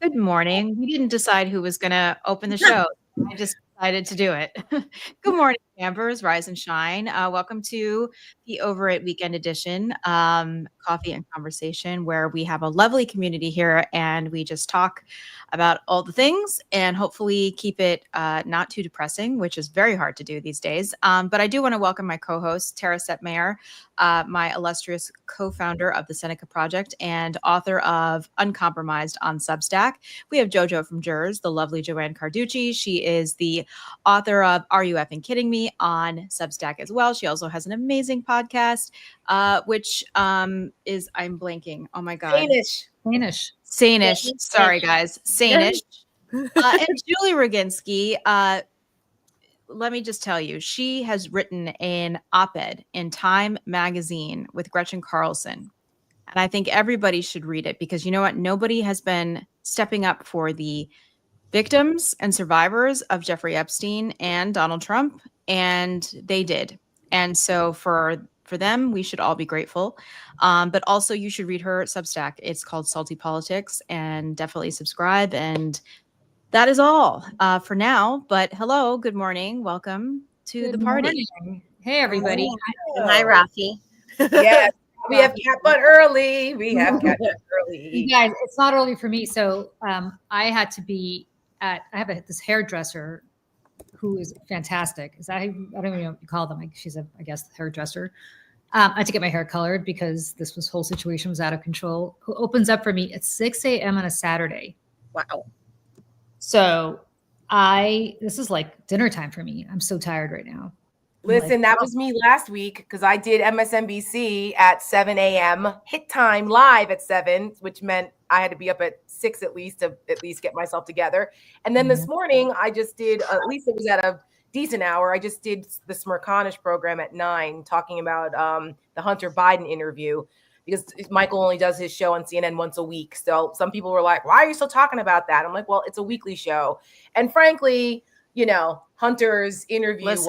Good morning. We didn't decide who was going to open the show. I just decided to do it. Good morning, campers. Rise and shine. Welcome to the Over It Weekend Edition, Coffee and Conversation, where we have a lovely community here and we just talk about all the things and hopefully keep it not too depressing, which is very hard to do these days. But I do want to welcome my co-host, Tara Setmayer, my illustrious co-founder of the Seneca Project and author of Uncompromised on Substack. We have JoJo from Jers, the lovely Joanne Carducci. She is the author of Are You Effing Kidding Me on Substack as well. She also has an amazing podcast, which is, I'm blanking. Oh my God. Sanish. Sorry, guys. Sanish. And Julie Roginsky, let me just tell you, she has written an op-ed in Time magazine with Gretchen Carlson. And I think everybody should read it because you know what? Nobody has been stepping up for the victims and survivors of Jeffrey Epstein and Donald Trump, and they did. And so for them, we should all be grateful. But also you should read her Substack. It's called Salty Politics, and definitely subscribe. And that is all for now. But hello, good morning. Welcome to the party. Morning. Hey, everybody. Hi, Rafi. Yes, we have cat butt early. You guys, it's not early for me. So I had to be I have this hairdresser who is fantastic. I don't even know what you call them. Like she's I guess, the hairdresser. I had to get my hair colored because this whole situation was out of control. Who opens up for me at 6 a.m. on a Saturday. Wow. So this is like dinner time for me. I'm so tired right now. Listen, that was me last week because I did MSNBC at 7 a.m. hit time live at 7, which meant I had to be up at 6 at least to get myself together. And then this morning I just did, at least it was at a decent hour. I just did the Smirconish program at 9 talking about the Hunter Biden interview because Michael only does his show on CNN once a week. So some people were like, why are you still talking about that? I'm like, well, it's a weekly show. And frankly, Hunter's interview was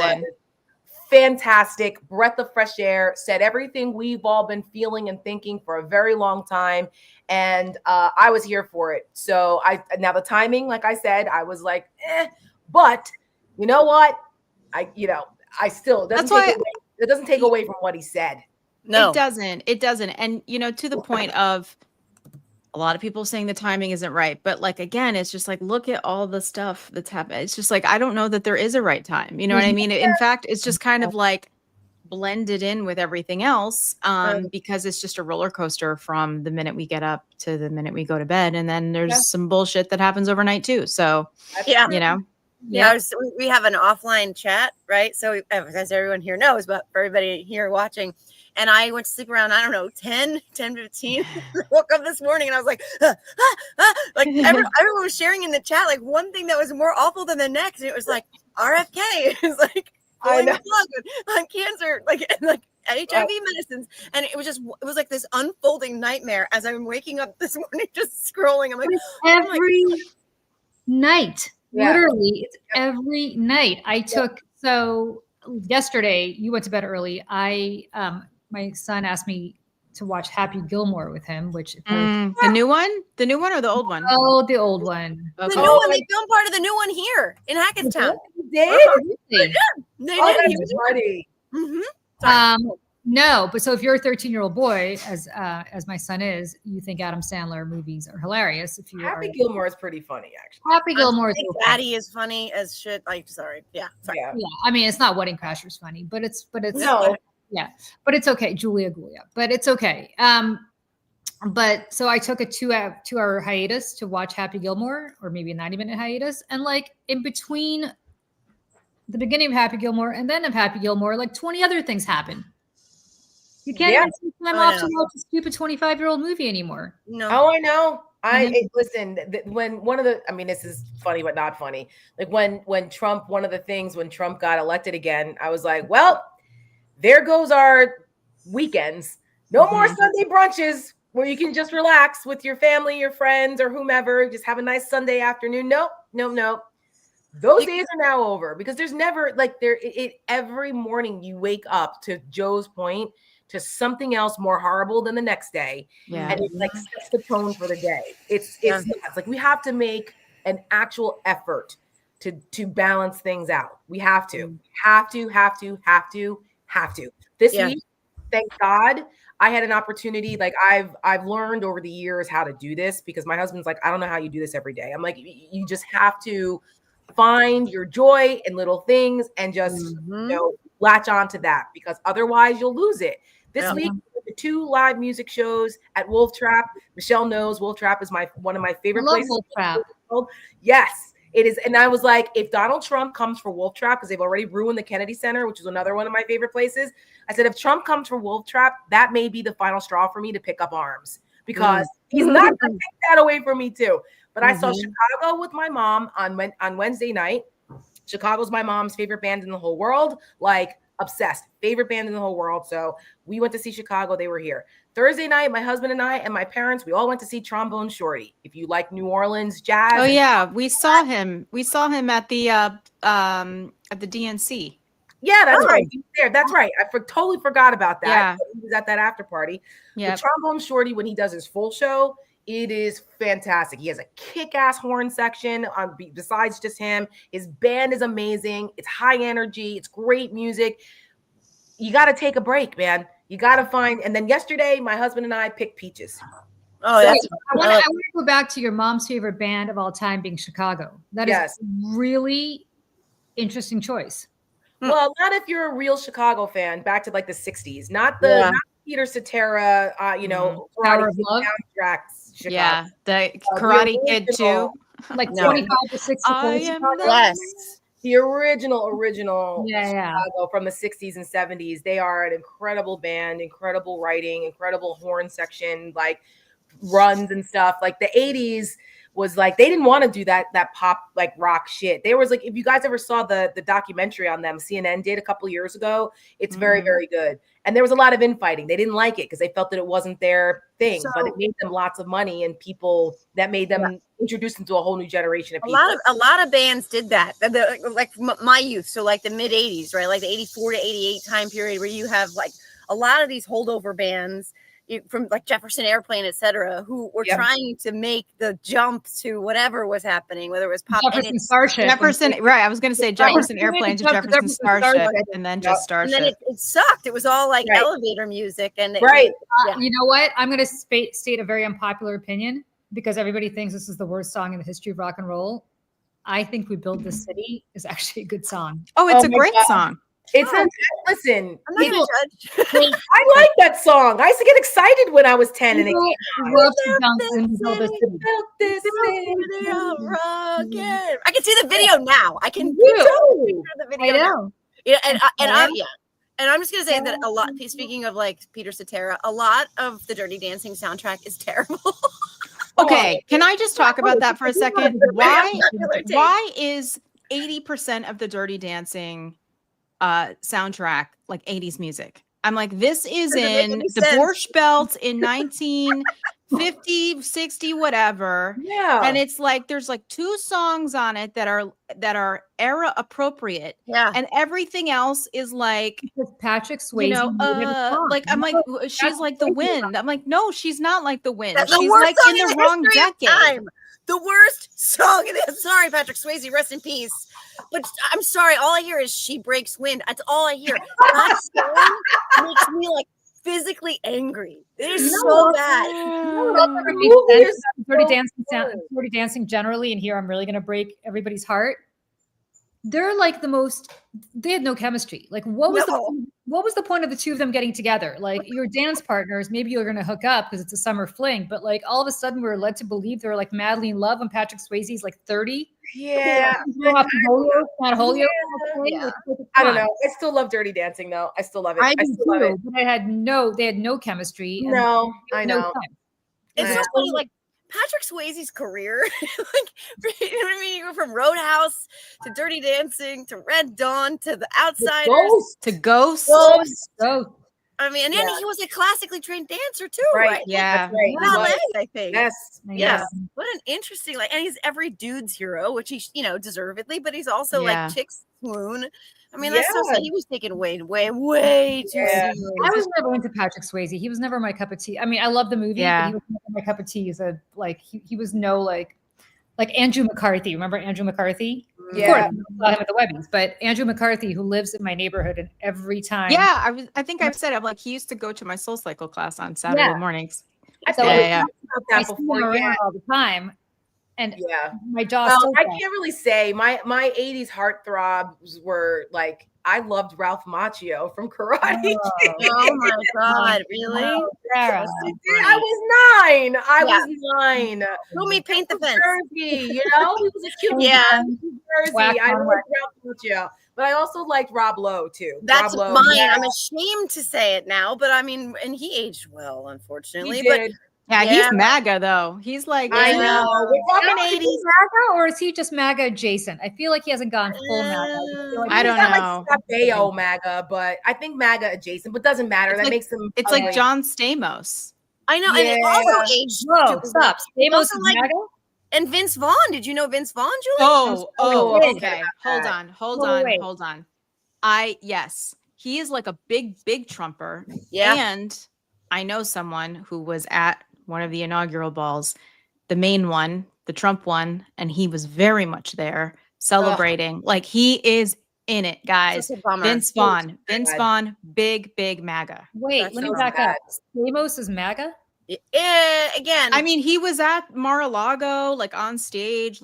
fantastic, breath of fresh air, said everything we've all been feeling and thinking for a very long time. And I was here for it. So now the timing, like I said, I was like, but you know what? I still, it doesn't take away from what he said. No, it doesn't. And, to the point of a lot of people saying the timing isn't right. But like, again, it's just like, look at all the stuff that's happened. It's just like, I don't know that there is a right time. You know what I mean? In fact, it's just kind of like blended in with everything else because it's just a roller coaster from the minute we get up to the minute we go to bed. And then there's some bullshit that happens overnight too. So, we have an offline chat, right? So as everyone here knows, but for everybody here watching, and I went to sleep around, 10, 15. Woke up this morning and I was like, like everyone was sharing in the chat, like one thing that was more awful than the next. And it was like RFK. It was like pulling the plug on cancer, like HIV medicines. And it was like this unfolding nightmare as I'm waking up this morning, just scrolling. I'm like, every night, literally, it's every night. So yesterday you went to bed early. My son asked me to watch Happy Gilmore with him, which the new one or the old one? Oh, the old one. The new one. They filmed part of the new one here in Hackettstown. They did. They Oh, did. that's funny. No, but so if you're a 13-year-old boy, as my son is, you think Adam Sandler movies are hilarious. If you Happy Gilmore is pretty funny, actually. Happy Gilmore is Daddy is funny as shit. Like, sorry. Yeah. Sorry. Yeah. I mean, it's not Wedding Crashers funny, but it's No. Yeah, but it's okay. Julia, but it's okay. But so I took a 2-hour hiatus to watch Happy Gilmore, or maybe a 90-minute hiatus. And like in between the beginning of Happy Gilmore and then of Happy Gilmore, like 20 other things happen. You can't even take time off to watch a stupid 25-year-old movie anymore. No. Oh, I know. Listen, when this is funny, but not funny. Like when Trump got elected again, I was like, well, there goes our weekends. No more Sunday brunches where you can just relax with your family, your friends, or whomever. Just have a nice Sunday afternoon. Nope. Those days are now over because there's never every morning you wake up, to Joe's point, to something else more horrible than the next day. Yeah. And it like sets the tone for the day. It's nuts. Like we have to make an actual effort to balance things out. We have to. This week, thank God, I had an opportunity. Like I've learned over the years how to do this because my husband's like, I don't know how you do this every day. I'm like, you just have to find your joy in little things and just latch on to that, because otherwise you'll lose it. This week, the 2 live music shows at Wolf Trap. Michelle knows Wolf Trap is one of my favorite places. Wolf Trap. Yes, it is. And I was like, if Donald Trump comes for Wolf Trap, because they've already ruined the Kennedy Center, which is another one of my favorite places. I said, if Trump comes for Wolf Trap, that may be the final straw for me to pick up arms, because he's not going to take that away from me too. But I saw Chicago with my mom on Wednesday night. Chicago's my mom's favorite band in the whole world. Like, obsessed. Favorite band in the whole world. So we went to see Chicago. They were here. Thursday night, my husband and I and my parents, we all went to see Trombone Shorty. If you like New Orleans jazz. Oh yeah, we saw him. We saw him at the DNC. Yeah, that's right. He was there. That's right. I totally forgot about that. Yeah. He was at that after party. Yeah. Trombone Shorty, when he does his full show, it is fantastic. He has a kick-ass horn section besides just him. His band is amazing. It's high energy. It's great music. You got to take a break, man. You got to find. And then yesterday, my husband and I picked Peaches. Oh, So that's I want to go back to your mom's favorite band of all time being Chicago. That is a really interesting choice. Well, not if you're a real Chicago fan, back to like the 60s, not the not Peter Cetera, Power of Love tracks. Chicago. Yeah, the Karate Kid too. Like 25 to 60. yes. The original Chicago from the 60s and 70s. They are an incredible band, incredible writing, incredible horn section, like runs and stuff. Like the 80s was like, they didn't want to do that pop like rock shit. There was like, if you guys ever saw the documentary on them, CNN did a couple years ago, it's very, very good. And there was a lot of infighting. They didn't like it because they felt that it wasn't their thing, but it made them lots of money, and people that made them introduce them to a whole new generation of people. A lot of bands did that. Like my youth, so like the mid 80s, right? Like the 84 to 88 time period, where you have like a lot of these holdover bands from like Jefferson Airplane, etc., who were trying to make the jump to whatever was happening, whether it was pop Jefferson Starship. Right. I was going to say Jefferson Airplane to Jefferson Starship, and then just Starship. And then it sucked. It was all like elevator music. And you know what? I'm going to state a very unpopular opinion, because everybody thinks this is the worst song in the history of rock and roll. I think We Built This City is actually a good song. Oh, it's a great song. It's listen. I'm not gonna judge. I like that song. I used to get excited when I was 10 and it love to dance in Build This City. I can see the video now. I can do. The video. I know. Yeah, and I'm just gonna say that a lot. Speaking of like Peter Cetera, a lot of the Dirty Dancing soundtrack is terrible. Okay, can I just talk about that for a second? Why is 80% of the Dirty Dancing soundtrack like 80s music? I'm like, this is in the Borscht Belt in 1950, 60, whatever. Yeah. And it's like there's like 2 songs on it that are era appropriate. Yeah. And everything else is like Patrick Swayze. Like I'm like, she's like the wind. I'm like, no, she's not like the wind. That's She's like in the wrong decade. The worst song. I'm sorry, Patrick Swayze, rest in peace. But I'm sorry, all I hear is "She Breaks Wind." That's all I hear. That song makes me like physically angry. It is so bad. Dirty Dancing generally, and here I'm really going to break everybody's heart. They're like they had no chemistry. Like what was the point of the 2 of them getting together? Like, your dance partners, maybe you're going to hook up because it's a summer fling, but like all of a sudden we're led to believe they're like madly in love when Patrick Swayze's like 30. Yeah. I don't know. I still love Dirty Dancing though. I still love it. I still love it. But they had no chemistry. No, I know. It's so funny, like Patrick Swayze's career, like, you know what I mean? You go from Roadhouse to Dirty Dancing to Red Dawn to The Outsiders to Ghost. I mean, and then he was a classically trained dancer too, right? Yeah, that's right. Ballet, I think. Yes. What an interesting, like, and he's every dude's hero, which he, deservedly, but he's also like chicks swoon. I mean, that's so sad. He was taken way too serious. I was never into Patrick Swayze. He was never my cup of tea. I mean, I love the movie, but he was never my cup of tea. He was no like Andrew McCarthy. Remember Andrew McCarthy? Yeah. Of course, I saw him at the weddings. But Andrew McCarthy, who lives in my neighborhood, and every time, I think I've said, I'm like, he used to go to my Soul Cycle class on Saturday mornings. I thought about that before all the time. And my jaw. Well, I can't really say my 80s heartthrobs were like, I loved Ralph Macchio from Karate Kid. Oh my God, really? Sarah. I was 9. I was 9. Let me paint the fence. Jersey, you know, he was a cute Jersey. I loved Ralph Macchio, but I also liked Rob Lowe too. That's Rob Lowe, mine. I'm ashamed to say it now, but I mean, and he aged well, unfortunately. He did. Yeah, he's MAGA though. He's like, I know. We're talking 80s MAGA, or is he just MAGA adjacent? I feel like he hasn't gone full MAGA. I don't know. Like Bayo MAGA, but I think MAGA adjacent, but doesn't matter. That makes him. It's like John Stamos. I know, and it also aged. Whoa, stop. Stamos is MAGA. And Vince Vaughn. Did you know Vince Vaughn, Julie? Okay. Hold on. Yes, he is like a big Trumper. Yeah. And I know someone who was at one of the inaugural balls, the main one, the Trump one, and he was very much there celebrating. Like, he is in it, guys. Vince Vaughn, big MAGA. Wait, let me back up. Stamos is MAGA? Again. I mean, he was at Mar-a-Lago, like on stage,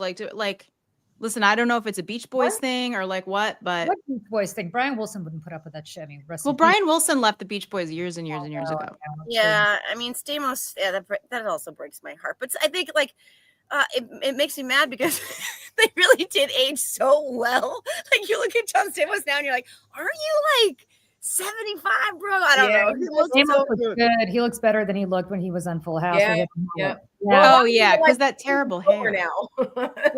listen, I don't know if it's a Beach Boys thing or like what Beach Boys thing? Brian Wilson wouldn't put up with that shit. I mean, Brian Wilson left the Beach Boys years and years ago. Yeah, I mean, Stamos, that also breaks my heart. But I think it makes me mad because they really did age so well. Like, you look at John Stamos now and you're like, aren't you like 75, bro? I don't know. He looks good. He looks better than he looked when he was on Full House. Yeah. Oh yeah, because that terrible hair. Now.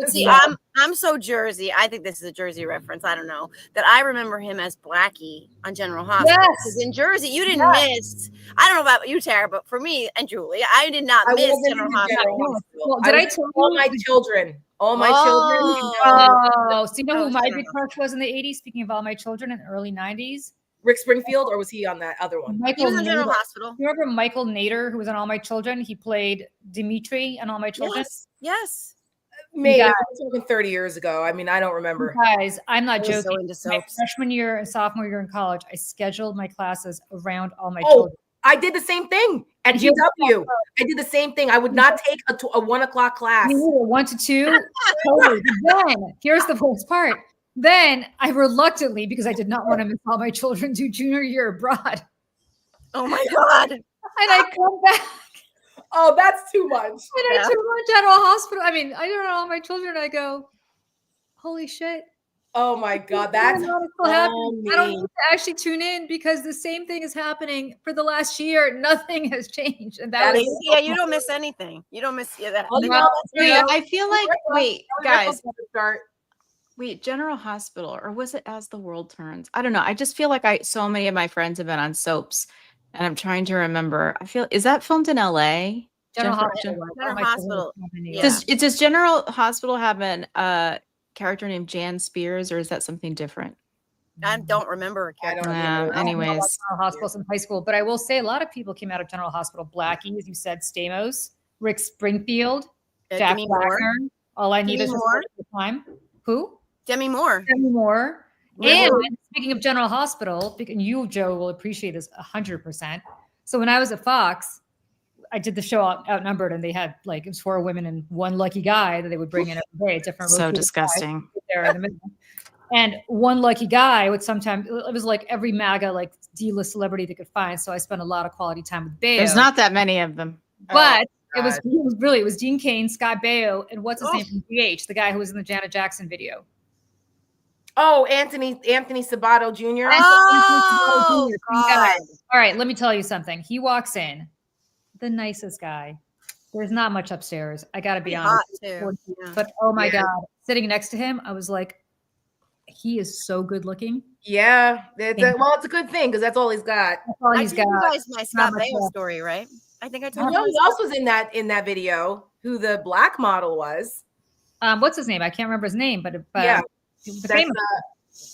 See, I'm so Jersey. I think this is a Jersey reference. I don't know that I remember him as Blackie on General Hospital. Yes, in Jersey, you didn't miss. I don't know about you, Tara, but for me and Julie, I did not miss General Hospital. Well, did I tell all my children? All my children. Oh, so you know who my big crush was in the 80s? Speaking of all my children in the early 90s. Rick Springfield, or was he on that other one? He was in General Hospital. You remember Michael Nader, who was on All My Children? He played Dimitri on All My Children. Yes. Maybe. I was talking 30 years ago. I mean, I don't remember. Guys, I'm not joking. So into my freshman year and sophomore year in college, I scheduled my classes around All My Children. I did the same thing at GW. I did the same thing. I would not take a 1 o'clock class. 1 to 2. Totally. Then here's the worst part. Then I reluctantly, because I did not want to miss All My Children, do junior year abroad. Oh my God. And I come back. Oh, that's too much. And I took my General Hospital. I mean, I don't know All My Children. I go, holy shit. Oh my God. That's I don't need to actually tune in because the same thing is happening for the last year. Nothing has changed. And you don't miss anything. You don't miss that. I feel like, wait, guys. Wait, General Hospital, or was it As the World Turns? I don't know. I just feel like so many of my friends have been on soaps, and I'm trying to remember. Is that filmed in LA? General Hospital. Does General Hospital have a character named Jan Spears, or is that something different? I don't remember a character. Anyways, General Hospitals in high school, but I will say a lot of people came out of General Hospital. Blackie, as you said, Stamos, Rick Springfield, Jack Wagner. All I need is more time. Who? Demi Moore. And speaking of General Hospital, and you, Joe, will appreciate this 100%. So when I was at Fox, I did the show Outnumbered, and they had it was 4 women and 1 lucky guy that they would bring in every day. Different. So disgusting. There in the middle. And 1 lucky guy would sometimes, it was like every MAGA, D-list celebrity they could find. So I spent a lot of quality time with Bayo. There's not that many of them. But it was Dean Cain, Scott Baio, and what's his name from GH, the guy who was in the Janet Jackson video. Oh, Anthony Sabato Jr. Oh, God. All right, let me tell you something. He walks in, the nicest guy. There's not much upstairs. I got to be honest. But oh my God, sitting next to him, I was like, he is so good looking. Yeah. It's a good thing because that's all he's got. That's all he's got. You guys my Scott Baio story, right? I think I told you. He also was in that video, who the black model was. What's his name? I can't remember his name, but yeah.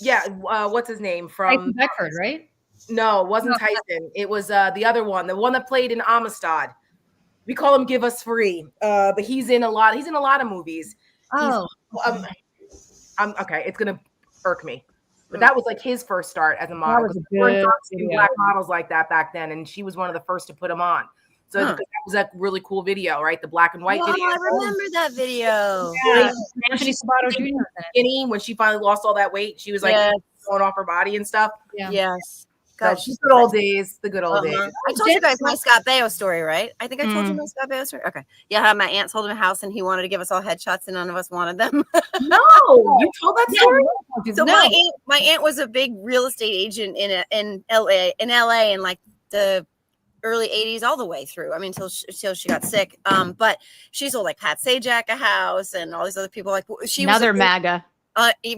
Yeah, what's his name from Tyson Beckford, right? No, it wasn't Tyson. It was the other one, the one that played in Amistad. We call him Give Us Free. But he's in a lot of movies. Oh, I'm okay, it's gonna irk me. But that was like his first start as a that model. was a There weren't good dark-skinned video. black models like that back then, and she was one of the first to put him on. So that was a really cool video, right? The black and white video. I remember that video. Yeah, Anthony Sabato Jr. was in it. Skinny when she finally lost all that weight, she was like going off her body and stuff. Yeah. Yes. So God, good old days, the good old days. I told you guys my Scott Baio story, right? I think I told you my Scott Baio story. Okay. Yeah, how my aunt sold him a house and he wanted to give us all headshots and none of us wanted them. No, you told that story? So my aunt was a big real estate agent in LA in like the early 80s all the way through. I mean, until she got sick. But she sold like Pat Sajak a house and all these other people. Like she Another was MAGA.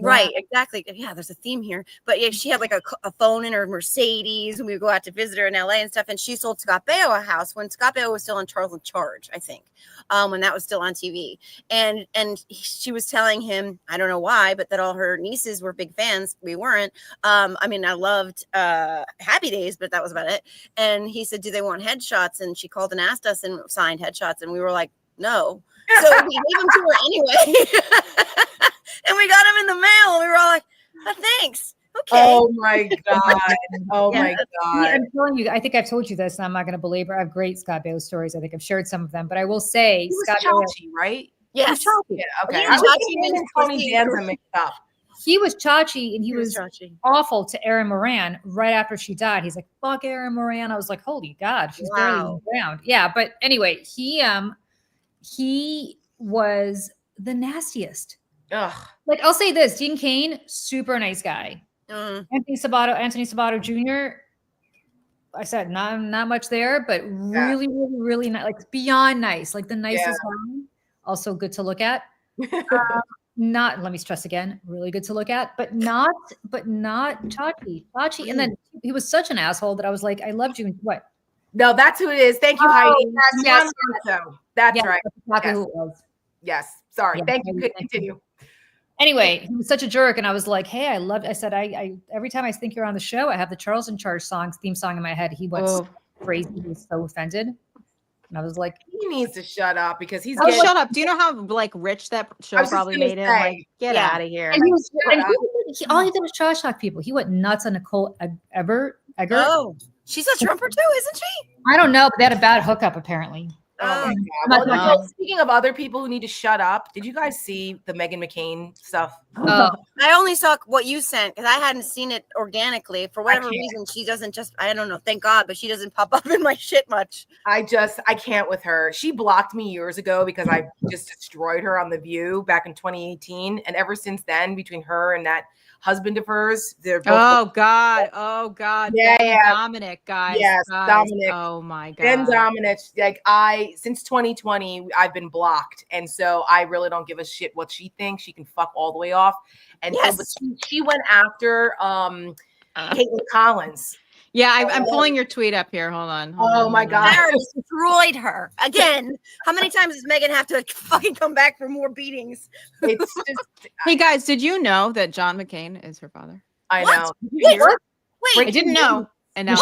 Right, exactly. Yeah, there's a theme here. But yeah, she had like a phone in her Mercedes when we would go out to visit her in LA and stuff. And she sold Scott Baio a house when Scott Baio was still on Charles in Charge, I think, when that was still on TV. And she was telling him, I don't know why, but that all her nieces were big fans. We weren't. I mean, I loved Happy Days, but that was about it. And he said, do they want headshots? And she called and asked us and signed headshots. And we were like, no. So we gave them to her anyway. And we got them in the mail. And we were all like, oh, thanks. Okay. Oh my God. Oh my God. I'm telling you, I think I've told you this, and I'm not going to belabor. I have great Scott Baio stories. I think I've shared some of them, but I will say Scott Chachi, right? Yes. Yeah, okay. Yeah, Chachi and Tony Danza mixed up. He was Chachi, and he was Chachi. awful to Erin Moran right after she died. He's like, fuck Erin Moran. I was like, holy God, she's barely around. Yeah, but anyway, he was the nastiest. Ugh. Like, I'll say this, Dean Cain, super nice guy. Anthony Sabato Jr., I said not much there, but really, really, really nice, like beyond nice, like the nicest guy. Also good to look at. Not, let me stress again, really good to look at, but not Chachi. And then he was such an asshole that I was like, I loved you. What? No, that's who it is. Thank you, Heidi. Yes. That's right. That's exactly who it was. Yes. Sorry. Yeah, Thank you. Could continue. Anyway, he was such a jerk, and I was like, "Hey, I said, I every time I think you're on the show, I have the Charles in Charge theme song in my head." He went crazy. He was so offended, and I was like, "He needs to shut up because he's." Oh, shut up! Do you know how like rich that show probably made him? Like, get out of here! And all he did was trash talk people. He went nuts on Nicole Eggert. Oh, she's a Trumper too, isn't she? I don't know, but they had a bad hookup apparently. Oh my God. Well, speaking of other people who need to shut up, did you guys see the Meghan McCain stuff? I only saw what you sent because I hadn't seen it organically. For whatever reason, she doesn't I don't know, thank God, but she doesn't pop up in my shit much. I can't with her. She blocked me years ago because I just destroyed her on The View back in 2018. And ever since then, between her and that husband of hers, they're both. Oh God. Yeah. Dominic, guys. Yes, guys. Dominic. Oh my God. Ben Dominic, like since 2020, I've been blocked. And so I really don't give a shit what she thinks. She can fuck all the way off. And so she went after Caitlin Collins. Yeah, I'm pulling your tweet up here. Hold on. My God. Destroyed her. Again, how many times does Meghan have to fucking come back for more beatings? It's just, hey, guys, did you know that John McCain is her father? I know. Wait, I didn't know. And now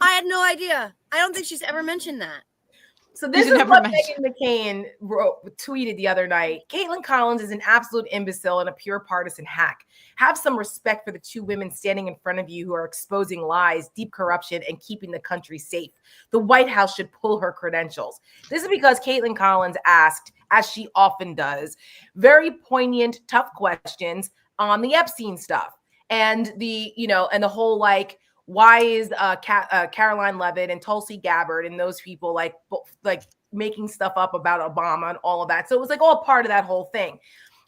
I had no idea. I don't think she's ever mentioned that. So this is what Meghan McCain tweeted the other night. Caitlin Collins is an absolute imbecile and a pure partisan hack. Have some respect for the two women standing in front of you who are exposing lies, deep corruption, and keeping the country safe. The White House should pull her credentials. This is because Caitlin Collins asked, as she often does, very poignant, tough questions on the Epstein stuff. And the whole like, why is Caroline Levitt and Tulsi Gabbard and those people like making stuff up about Obama and all of that? So it was like all part of that whole thing.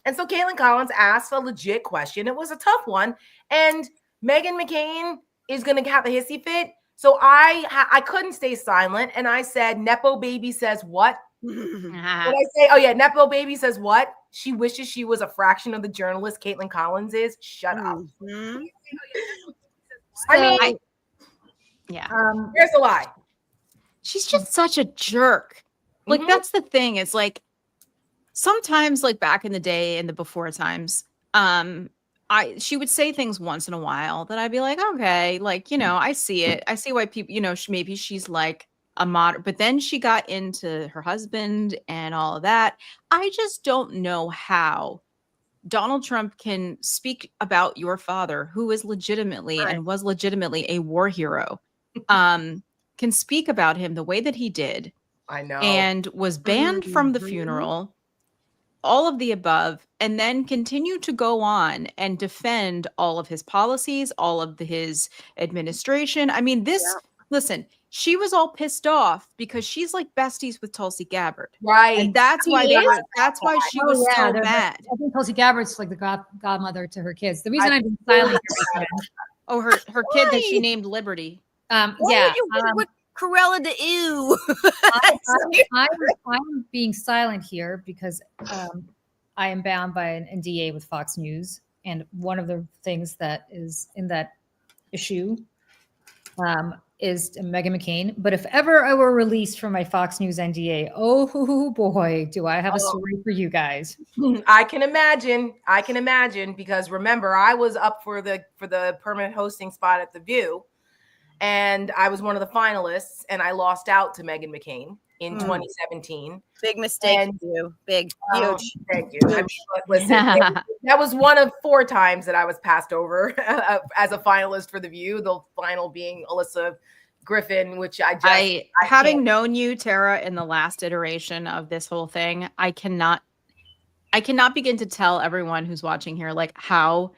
And so Caitlin Collins asked a legit question. It was a tough one. And Meghan McCain is going to have a hissy fit. So I couldn't stay silent. And I said, Nepo baby says what? Did I say, oh yeah, Nepo baby says what? She wishes she was a fraction of the journalist Caitlin Collins is. Shut up. Here's a lie. She's just such a jerk. Like that's the thing. It's like sometimes, like back in the day, in the before times, she would say things once in a while that I'd be like, okay, like, I see it. I see why people, maybe she's like a mod, but then she got into her husband and all of that. I just don't know how Donald Trump can speak about your father, who is legitimately Right. and was legitimately a war hero, can speak about him the way that he did I know. and was banned from the Mhm. funeral, all of the above, and then continue to go on and defend all of his policies, all of his administration. I mean, listen, she was all pissed off because she's like besties with Tulsi Gabbard. Right. And that's why that's why she was so mad. I think Tulsi Gabbard's like the godmother to her kids. The reason I've been silent here is Oh, her kid that she named Liberty. Why yeah. would you put Cruella de Ew? I'm being silent here because I am bound by an NDA with Fox News, and one of the things that is in that issue is Meghan McCain. But if ever I were released from my Fox News NDA, oh boy, do I have a story for you guys. I can imagine because remember, I was up for the permanent hosting spot at The View, and I was one of the finalists, and I lost out to Meghan McCain in 2017. Big mistake, you. Big, huge. Thank you. I mean, listen, that was one of 4 times that I was passed over as a finalist for The View. The final being Alyssa Griffin, which I having known you, Tara, in the last iteration of this whole thing, I cannot begin to tell everyone who's watching here like how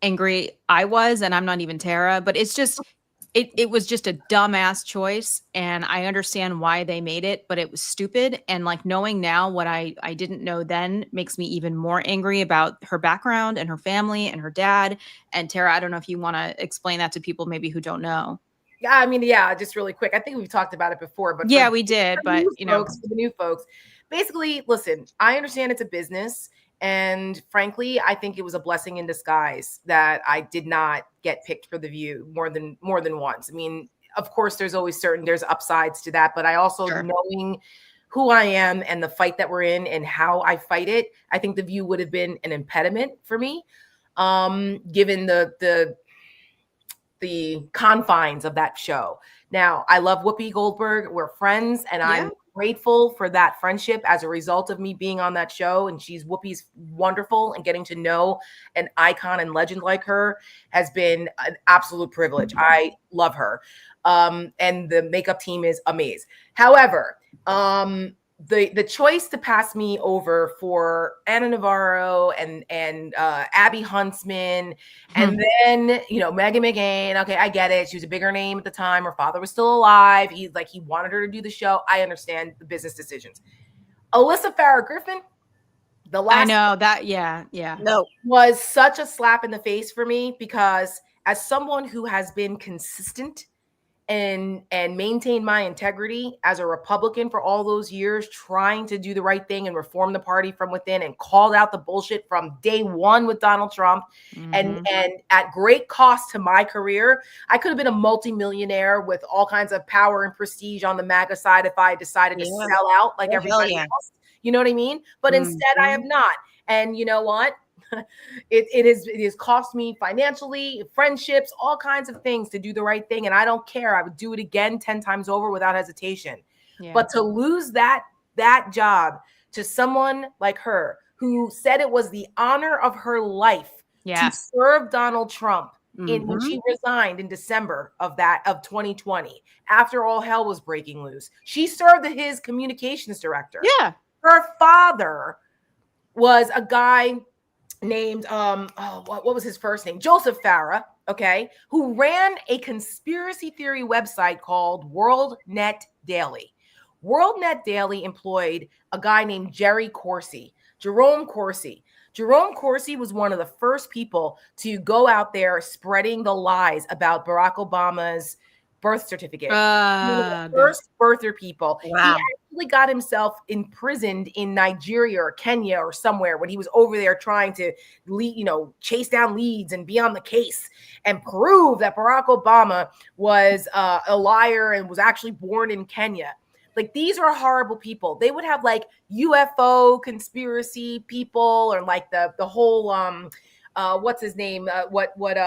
angry I was, and I'm not even Tara, but it's just it was just a dumbass choice, and I understand why they made it, but it was stupid. And like knowing now what I didn't know then makes me even more angry about her background and her family and her dad. And Tara, I don't know if you want to explain that to people maybe who don't know. Yeah, I mean, just really quick. I think we've talked about it before, but yeah, we did. But for the new folks, basically, listen, I understand it's a business. And frankly, I think it was a blessing in disguise that I did not get picked for The View more than once. I mean, of course, there's upsides to that, but I also knowing who I am and the fight that we're in and how I fight it, I think The View would have been an impediment for me, given the confines of that show. Now, I love Whoopi Goldberg. We're friends, and I'm grateful for that friendship as a result of me being on that show. And Whoopi's wonderful, and getting to know an icon and legend like her has been an absolute privilege. I love her. And the makeup team is amazing. However, the choice to pass me over for Anna Navarro and Abby Huntsman, and then Meghan McCain. Okay, I get it. She was a bigger name at the time. Her father was still alive. He wanted her to do the show. I understand the business decisions. Alyssa Farah Griffin, the last I know that. Yeah. No, was such a slap in the face for me, because as someone who has been consistent and maintain my integrity as a Republican for all those years, trying to do the right thing and reform the party from within, and called out the bullshit from day one with Donald Trump, and at great cost to my career. I could have been a multimillionaire with all kinds of power and prestige on the MAGA side if I decided to sell out like everybody else. You know what I mean? But instead, I have not. And you know what? It has cost me financially, friendships, all kinds of things to do the right thing. And I don't care. I would do it again 10 times over without hesitation. Yeah. But to lose that job to someone like her, who said it was the honor of her life to serve Donald Trump when she resigned in December of 2020, after all hell was breaking loose. She served as his communications director. Yeah. Her father was a guy named what was his first name? Joseph Farah, okay, who ran a conspiracy theory website called WorldNet Daily. WorldNet Daily employed a guy named Jerome Corsi. Jerome Corsi was one of the first people to go out there spreading the lies about Barack Obama's birth certificate. The first birther people. Wow. He actually got himself imprisoned in Nigeria or Kenya or somewhere when he was over there trying to chase down leads and be on the case and prove that Barack Obama was a liar and was actually born in Kenya. Like, these are horrible people. They would have like UFO conspiracy people, or like the whole what's his name? What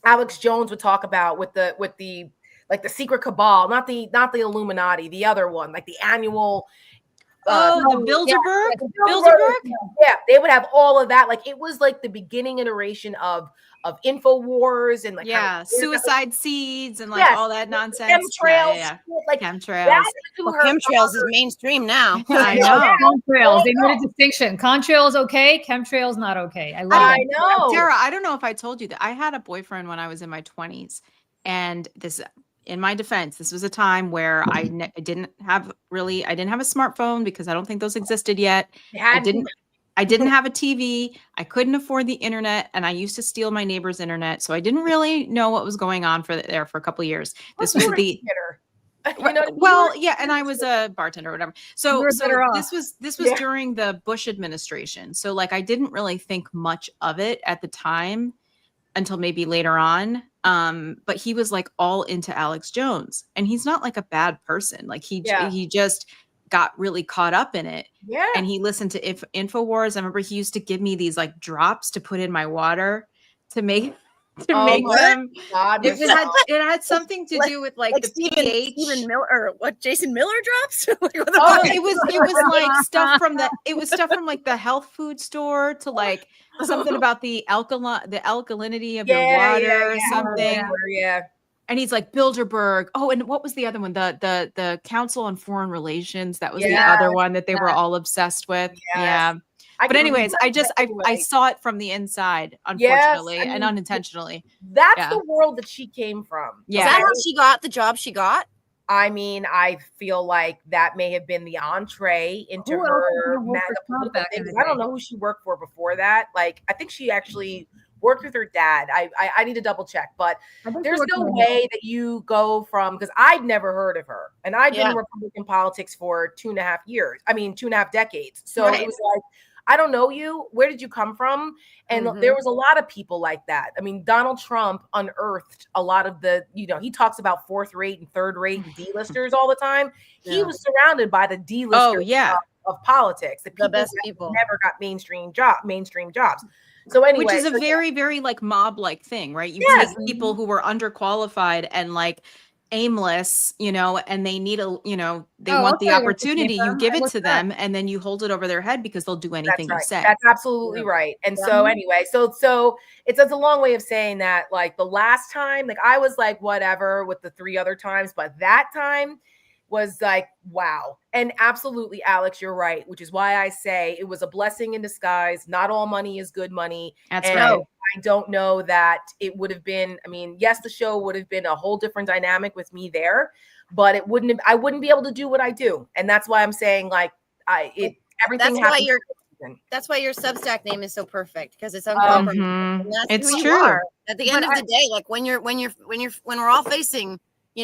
Alex Jones would talk about with the like the secret cabal, not the Illuminati, the other one, like the annual. The Bilderberg? Bilderberg? Yeah, they would have all of that. Like it was like the beginning iteration of InfoWars and like suicide seeds and like all that nonsense. Chemtrails, like chemtrails. Chemtrails is mainstream now. I know. Chemtrails. They made a distinction. Contrails okay, chemtrails not okay. I love it. know. Tara, I don't know if I told you that I had a boyfriend when I was in my 20s, and this. In my defense, this was a time where I didn't have a smartphone because I don't think those existed yet. I didn't have a TV. I couldn't afford the internet, and I used to steal my neighbor's internet. So I didn't really know what was going on there for a couple of years. This was the and I was a bartender or whatever. So this was during the Bush administration. So like I didn't really think much of it at the time until maybe later on. But he was like all into Alex Jones, and he's not like a bad person. Like he just got really caught up in it. Yeah. And he listened to InfoWars. I remember he used to give me these like drops to put in my water to make them. God, it had something to do with like the pH. Stephen Miller or what? Jason Miller drops? It was like stuff from like the health food store to like something about the alkalinity of your water or something. Yeah. And he's like Bilderberg. Oh, and what was the other one? The Council on Foreign Relations. That was the other one that they were all obsessed with. Yes. Yeah. But anyways, I saw it from the inside, unfortunately, and unintentionally. That's the world that she came from. Yeah. Is that how she got the job she got? I mean, I feel like that may have been the entree into her MAGA things. I don't know who she worked for before that. Like, I think she actually worked with her dad. I need to double check, but there's no way that you go from, because I'd never heard of her, and I've been in Republican politics for 2.5 decades. So it was like, I don't know you. Where did you come from? And there was a lot of people like that. I mean, Donald Trump unearthed a lot of the, he talks about fourth rate and third rate and D-listers all the time. He was surrounded by the D-listers of politics. The best people never got mainstream jobs. So anyway, which is a very, very like mob-like thing, right? You take people who were underqualified and like aimless, and they need they want the opportunity. You give it to them, and then you hold it over their head because they'll do anything you say. That's absolutely right. And so anyway, so it's a long way of saying that, like the last time, like I was like whatever with the 3 other times, but that time was like, wow. And absolutely, Alex, you're right, which is why I say it was a blessing in disguise. Not all money is good money. That's right. I don't know that it would have been, yes, the show would have been a whole different dynamic with me there, but I wouldn't be able to do what I do. And that's why I'm saying like everything that's why your Substack name is so perfect, because it's uncompromising. It's true. At the end of the day, like when we're all facing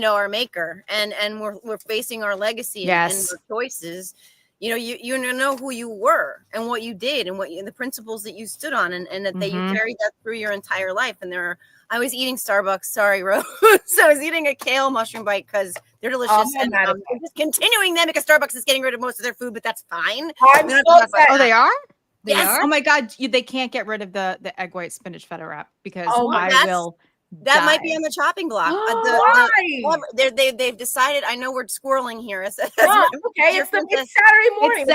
our maker and we're facing our legacy and our choices, you know who you were and what you did and the principles that you stood on and that you carried that through your entire life. And I was eating Starbucks. Sorry, Rose. So I was eating a kale mushroom bite because they're delicious. And I'm just continuing them because Starbucks is getting rid of most of their food, but that's fine. Oh, they are? Yes. Oh my God. They can't get rid of the egg white spinach feta wrap because I will. That might be on the chopping block. They've decided. I know we're squirreling here. Okay, it's Saturday morning.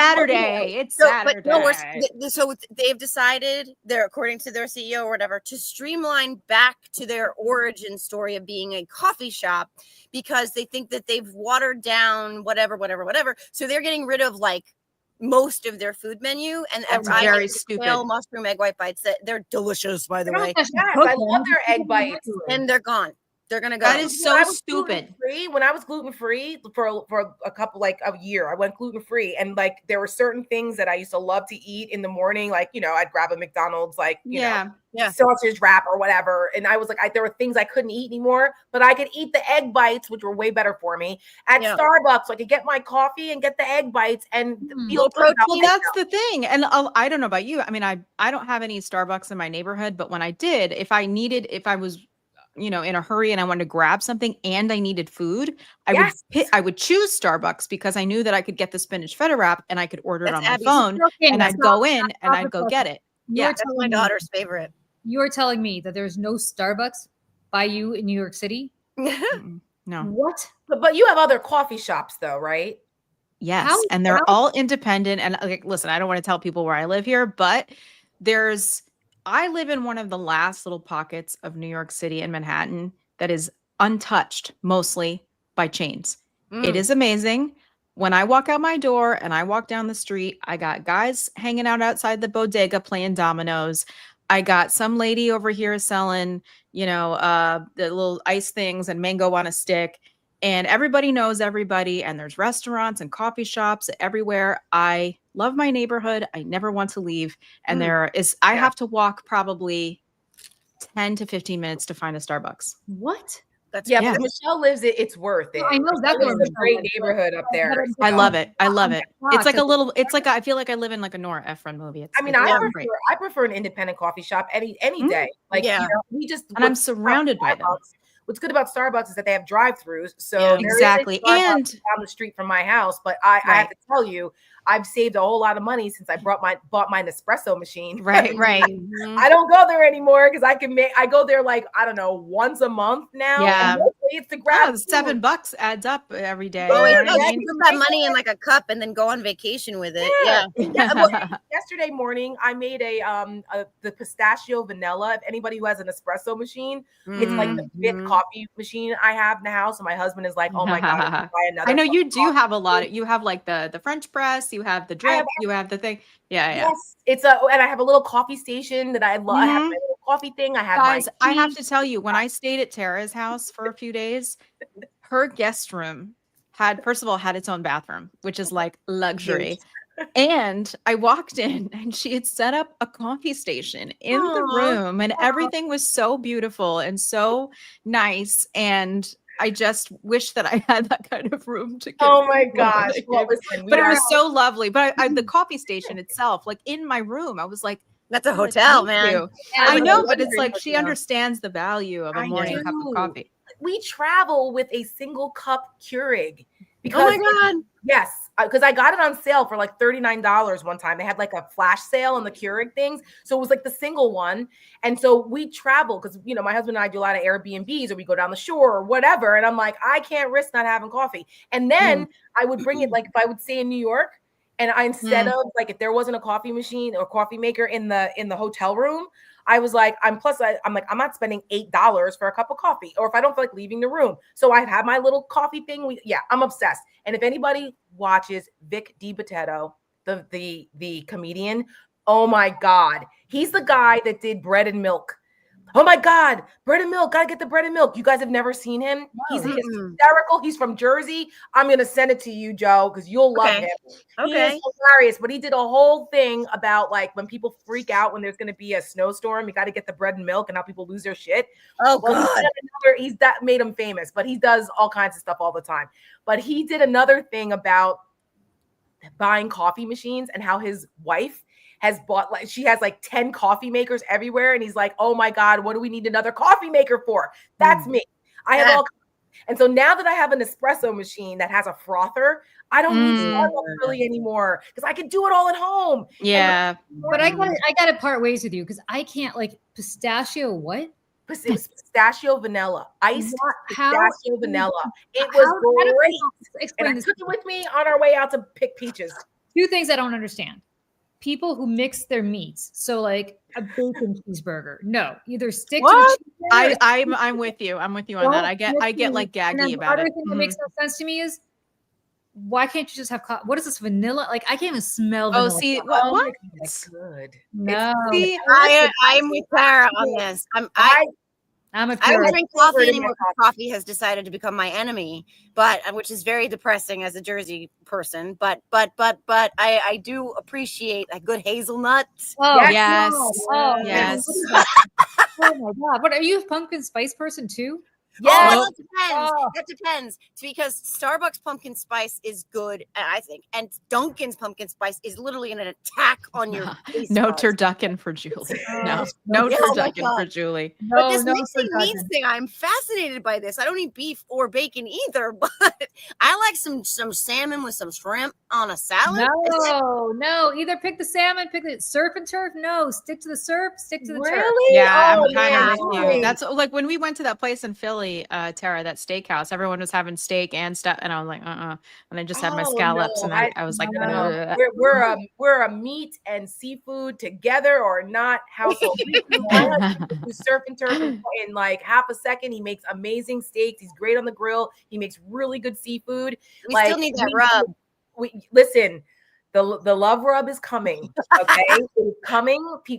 It's Saturday. So they've decided, according to their CEO or whatever, to streamline back to their origin story of being a coffee shop because they think that they've watered down whatever. So they're getting rid of like most of their food menu, and that's very stupid. Mushroom egg white bites that they're delicious, by the way. Yes, I love their egg bites, and they're gone. They're gonna go. That is so stupid. When I was gluten-free for a couple, like a year, I went gluten-free, and like there were certain things that I used to love to eat in the morning, like I'd grab a McDonald's, like sausage wrap or whatever, and I was like, there were things I couldn't eat anymore, but I could eat the egg bites, which were way better for me at Starbucks. So I could get my coffee and get the egg bites and feel protein. Well, that's the thing, and I don't know about you. I don't have any Starbucks in my neighborhood, but when I did, if I was in a hurry and I wanted to grab something and I needed food, I would choose Starbucks because I knew that I could get the spinach feta wrap and I could order it on my phone and I'd go in and I'd go get it. Yeah. That's my daughter's favorite. You're telling me that there's no Starbucks by you in New York City? No. What? But you have other coffee shops though, right? Yes, and they're all independent. And like, listen, I don't want to tell people where I live here, but I live in one of the last little pockets of New York City and Manhattan that is untouched mostly by chains. It is amazing. When I walk out my door and I walk down the street, I got guys hanging out outside the bodega playing dominoes. I got some lady over here selling, the little ice things and mango on a stick. And everybody knows everybody. And there's restaurants and coffee shops everywhere. I love my neighborhood. I never want to leave. And I have to walk probably 10 to 15 minutes to find a Starbucks. What? That's Yeah, but Michelle lives it. It's worth it. I know that's a great neighborhood up there. I love it. I love it. It's like I feel like I live in like a Nora Ephron movie. I prefer an independent coffee shop any day. Like, and I'm surrounded by them. What's good about Starbucks is that they have drive-throughs. So exactly. And down the street from my house, but I have to tell you, I've saved a whole lot of money since I bought my Nespresso machine. Right. I don't go there anymore because I go there like, I don't know, once a month now. Yeah. And it's the grab. $7 adds up every day. Oh, you put that money in like a cup and then go on vacation with it. Well, yesterday morning, I made the pistachio vanilla. If anybody who has an espresso machine, it's like the fifth coffee machine I have in the house. And my husband is like, "Oh my god, I buy another." I know you do have a lot. You have like the French press. You have the drip. You have the thing. Yeah. Yes, and I have a little coffee station that I love. I have my little coffee thing. I have Guys, I have to tell you, when I stayed at Tara's house for a few days, her guest room had its own bathroom, which is like luxury. And I walked in and she had set up a coffee station in the room and everything was so beautiful and so nice. And I just wish that I had that kind of room to go. Oh my gosh. Well, listen, but it was so lovely. But the coffee station itself, like in my room, I was like, that's a hotel, man. I know, but it's like she understands the value of a morning cup of coffee. We travel with a single cup Keurig. Because, oh my God. Yes, because I got it on sale for like $39 one time. They had like a flash sale on the Keurig things. So it was like the single one. And so we travel because, my husband and I do a lot of Airbnbs or we go down the shore or whatever. And I'm like, I can't risk not having coffee. And then I would bring it, like if I would stay in New York and instead of like, if there wasn't a coffee machine or coffee maker in the hotel room, I was like, I'm not spending $8 for a cup of coffee, or if I don't feel like leaving the room. So I have my little coffee thing. I'm obsessed. And if anybody watches Vic DiBitetto, the comedian, oh my God, he's the guy that did Bread and Milk. Oh my God, Bread and Milk, gotta get the Bread and Milk. You guys have never seen him? He's hysterical. He's from Jersey. I'm gonna send it to you, Joe, because you'll love him. He is hilarious. But he did a whole thing about like when people freak out when there's gonna be a snowstorm, you gotta get the bread and milk and how people lose their shit. Oh God. That made him famous, but he does all kinds of stuff all the time. But he did another thing about buying coffee machines and how his wife has bought, like, she has like 10 coffee makers everywhere. And he's like, oh my God, what do we need another coffee maker for? That's me. I have all. And so now that I have an espresso machine that has a frother, I don't need Starbucks really anymore because I can do it all at home. Yeah. But I gotta part ways with you because I can't like pistachio what? It was pistachio vanilla, iced pistachio vanilla. It was great. And I took it with me on our way out to pick peaches. Two things I don't understand. People who mix their meats. So like a bacon cheeseburger. No, either stick to the cheeseburger. I'm with you. I'm with you on that. I get like gaggy about it. The other thing that makes no sense to me is why can't you just have what is this vanilla? Like I can't even smell vanilla. Oh, see what? It's good. No. See, I'm with Tara on this. I don't drink coffee anymore because coffee has decided to become my enemy, which is very depressing as a Jersey person. But I do appreciate a good hazelnut. Oh yes. Oh yes. Oh my God! What are you, a pumpkin spice person too? Yes. Oh, that depends. Oh. That depends. It's because Starbucks pumpkin spice is good, I think, and Dunkin's pumpkin spice is literally an attack on your taste No buds. turducken for Julie. No no Yeah, oh my turducken for God. Julie. But No, this no, mixing meats thing, I'm fascinated by this. I don't eat beef or bacon either, but I like some salmon with some shrimp on a salad. No. Either pick the salmon, pick the surf and turf. No, stick to the surf, stick to the turf. Really? Yeah, Oh, I'm kind man, of with you. Julie. That's like when we went to that place in Philly, Tara, that steakhouse, everyone was having steak and stuff. And I was like, and I just had my Oh, scallops no, and I was like, no. we're a meat and seafood together or not household. My husband can do surf and turf in like half a second. He makes amazing steaks. He's great on the grill. He makes really good seafood. We still need that rub. Listen, the love rub is coming. Okay, it's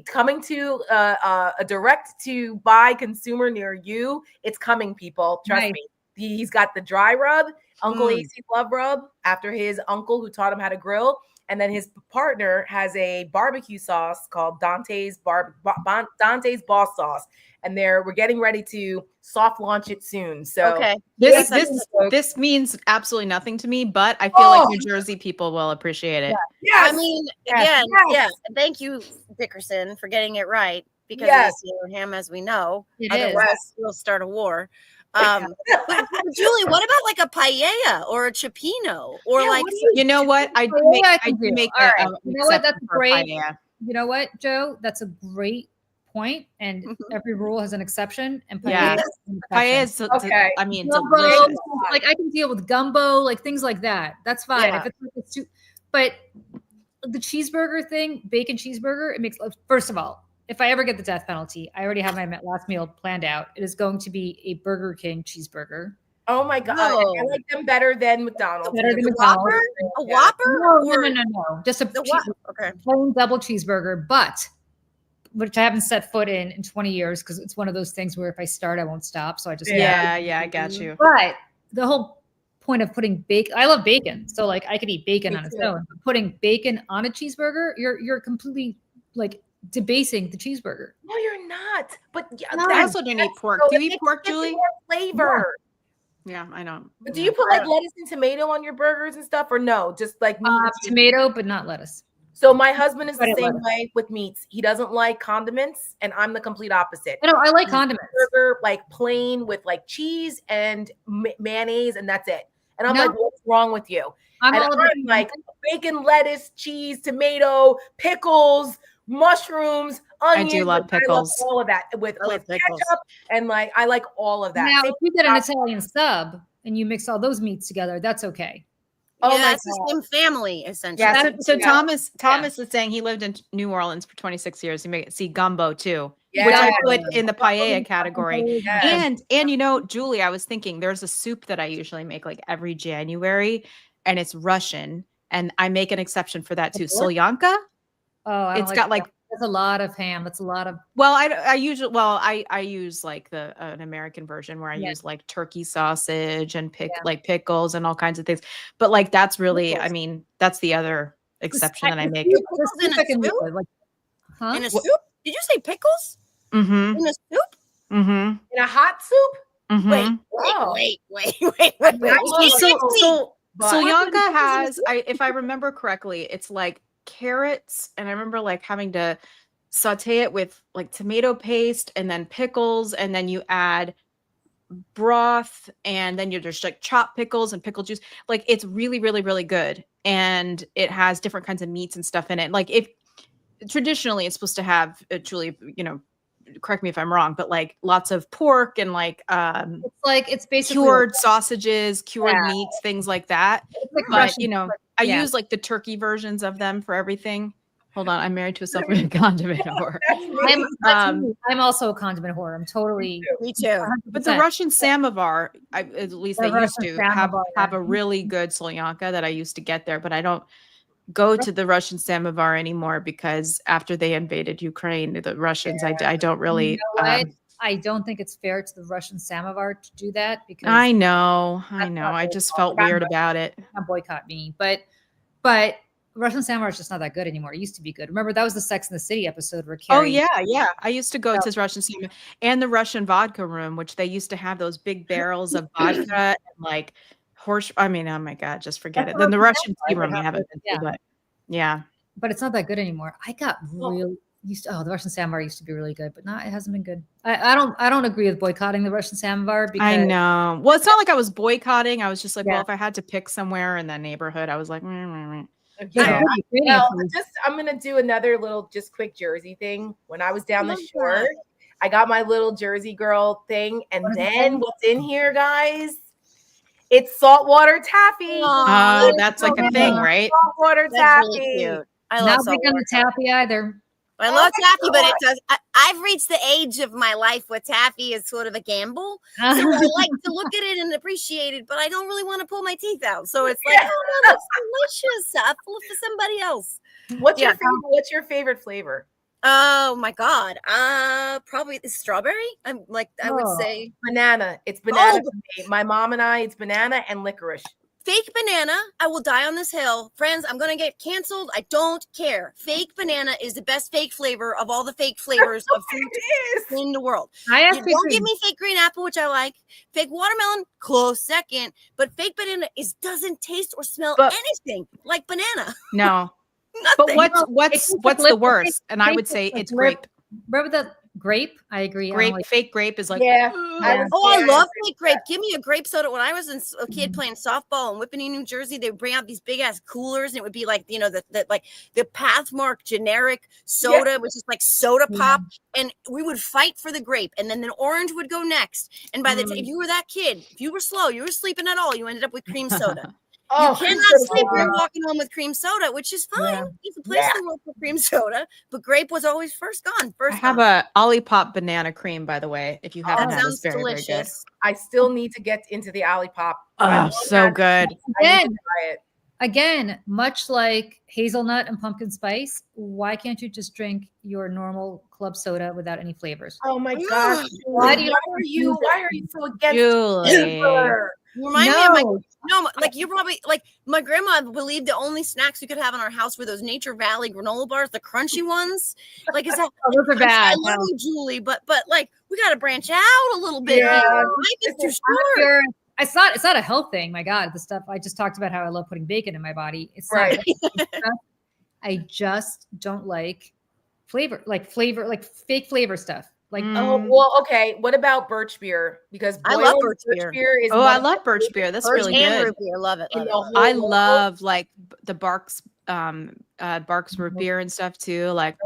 coming to a direct to buy consumer near you. It's coming, people. Trust Nice. me. He's got the dry rub, Uncle Mm. AC's love rub, after his uncle who taught him how to grill. And then his partner has a barbecue sauce called Dante's Boss Sauce. And we're getting ready to soft launch it soon. So Okay. This means absolutely nothing to me, but I feel like New Jersey people will appreciate it. yes. I mean, Yes. again, Yes. yeah. Thank you, Dickerson, for getting it right because Yes. it is ham, as we know. It Otherwise, is. we'll start a war. But Julie, what about like a paella or a cipino or Yeah, like what do you You know what? I Paella I do can do. make All right. an You know what? exception That's for great. paella. You know what, Joe? That's a great point. And Mhm. every rule has an exception. And Yeah. paella is an Paella exception. is, Okay. I mean, Gumbo, delicious. like I can deal with gumbo, like things like that. That's fine. Yeah. If it's like a soup, but the cheeseburger thing, bacon cheeseburger, it makes. First of all, if I ever get the death penalty, I already have my last meal planned out. It is going to be a Burger King cheeseburger. Oh my God. No. I like them better than McDonald's. Better than a McDonald's. Whopper? A Yeah. Whopper? No. Just a The what? Okay. plain double cheeseburger, but which I haven't set foot in 20 years because it's one of those things where if I start, I won't stop. So I just Yeah, I got you. But the whole point of putting bacon, I love bacon, so like I could eat bacon Me on its too. own. But putting bacon on a cheeseburger, you're completely like debasing the cheeseburger. No, you're not. But yeah, No. I also don't eat pork. Do you eat pork, Julie? Flavor. Yeah, I don't. But do you put like lettuce and tomato on your burgers and stuff, or no? Just like meat. and cheese? Tomato, but not lettuce. So my husband is the But it same was. way with meats. He doesn't like condiments, and I'm the complete opposite. I know I like condiments. Burger like plain with like cheese and mayonnaise, and that's it. And I'm No. like, what's wrong with you? I'm And all about I'm like bacon, lettuce, cheese, tomato, pickles, mushrooms, I onions. do love Like, I pickles. love all of that with I love pickles. ketchup, and like I like all of that. now. Same If you get an with Italian sub and you mix all those meats together, that's okay. Oh yeah, my it's the same family, essentially. Yeah, so Yeah. Thomas is saying he lived in New Orleans for 26 years. He may see gumbo too, Yeah. which I put in the paella category. Yes. And you know, Julie, I was thinking there's a soup that I usually make like every January, and it's Russian, and I make an exception for that too. Pork? Solyanka. Oh, I don't It's got like that's a lot of ham. That's a lot of well, I usually I use like an American version where I Yeah. use like turkey sausage and Yeah. like pickles and all kinds of things. But like that's really, Pickles. I mean, that's the other exception that I make. The Pickles in soup a I can live soup? with, like, huh? In a soup? Did you say pickles? Mm-hmm. In a soup? Mm-hmm. In a hot soup? Mm-hmm. Wait. But- Solyanka has, if I remember correctly, it's like carrots, and I remember like having to saute it with like tomato paste and then pickles, and then you add broth, and then you're just like chopped pickles and pickle juice. Like it's really, really, really good, and it has different kinds of meats and stuff in it. Like if traditionally it's supposed to have, Julie, you know, correct me if I'm wrong, but like lots of pork and like It's basically cured sausages, cured Yeah. meats, things like that. it's like But Russian, you know, but I yeah. use like the turkey versions of them for everything. Hold on, I'm married to a self-made condiment whore. I'm also a condiment whore. I'm totally Me too. But the Russian samovar, at least The they used Russian to have samovar. a really good solyanka that I used to get there, but I don't go to the Russian samovar anymore because after they invaded Ukraine, the Russians, I don't really. You know what? I don't think it's fair to the Russian samovar to do that because I know. That's not I their just fault. felt weird about it. not boycott me, but Russian Samovar is just not that good anymore. It used to be good. Remember that was the Sex and the City episode where Oh Carrie. yeah. I used to go to Russian cinema and the Russian vodka room, which they used to have those big barrels of vodka and like horse. I mean, oh my God, just forget it. Then the Russian tea room I haven't been to, but yeah. But it's not that good anymore. I got real used to. Oh, the Russian Samovar used to be really good, but not. It hasn't been good. I don't agree with boycotting the Russian Samovar because I know. Well, it's not like I was boycotting. I was just like, Yeah. well, if I had to pick somewhere in that neighborhood, I was like, Yeah, I'm gonna do another little just quick Jersey thing. When I was down the Love shore, that. I got my little Jersey girl thing, and then what's in here, guys? It's saltwater taffy. oh, that's like a thing, right? Saltwater That's taffy. really cute. I not love big on the saltwater taffy either. I love taffy, but it does. I've reached the age of my life where taffy is sort of a gamble. So I like to look at it and appreciate it, but I don't really want to pull my teeth out. So it's like, oh no, that's delicious. I'll for somebody else. What's your favorite flavor? Oh my God. Probably strawberry. I'm like, I would say banana. It's banana. For me. My mom and I, it's banana and licorice. Fake banana. I will die on this hill. Friends, I'm going to get canceled. I don't care. Fake banana is the best fake flavor of all the fake flavors of fruit in the world. Don't give me fake green apple, which I like. Fake watermelon, close second. But fake banana doesn't taste or smell anything like banana. No. Nothing. But what's the worst? And I would say it's grape. Remember that grape? I agree. Grape, fake grape is like, I love fake grape. Give me a grape soda. When I was a kid playing softball in Whippany, New Jersey, they would bring out these big ass coolers, and it would be like, you know, the Pathmark generic soda, which is like soda pop, and we would fight for the grape, and then the orange would go next. And by the time, if you were that kid, if you were slow, you were sleeping at all, you ended up with cream soda. You cannot sleep when you're walking home with cream soda, which is fine. It's a place in the world for cream soda, but grape was always first gone. I have a Olipop banana cream, by the way. If you haven't had, it's very, very good. I still need to get into the Olipop. Oh, so good. Again, much like hazelnut and pumpkin spice, why can't you just drink your normal club soda without any flavors? Oh my gosh! Why are you so against Julie? Remind me of like you're probably like my grandma believed the only snacks we could have in our house were those Nature Valley granola bars, the crunchy ones. Like, is that those are bad? I love you, Julie, but like we got to branch out a little bit. Life is too short. It's not a health thing. My God, the stuff I just talked about how I love putting bacon in my body. It's not. I just don't like flavor, like fake flavor stuff. Like, okay. What about birch beer? Because I love birch beer. Is I love birch beer. That's really good. Root beer. Love it. I love like the Barks root beer and stuff too. Like,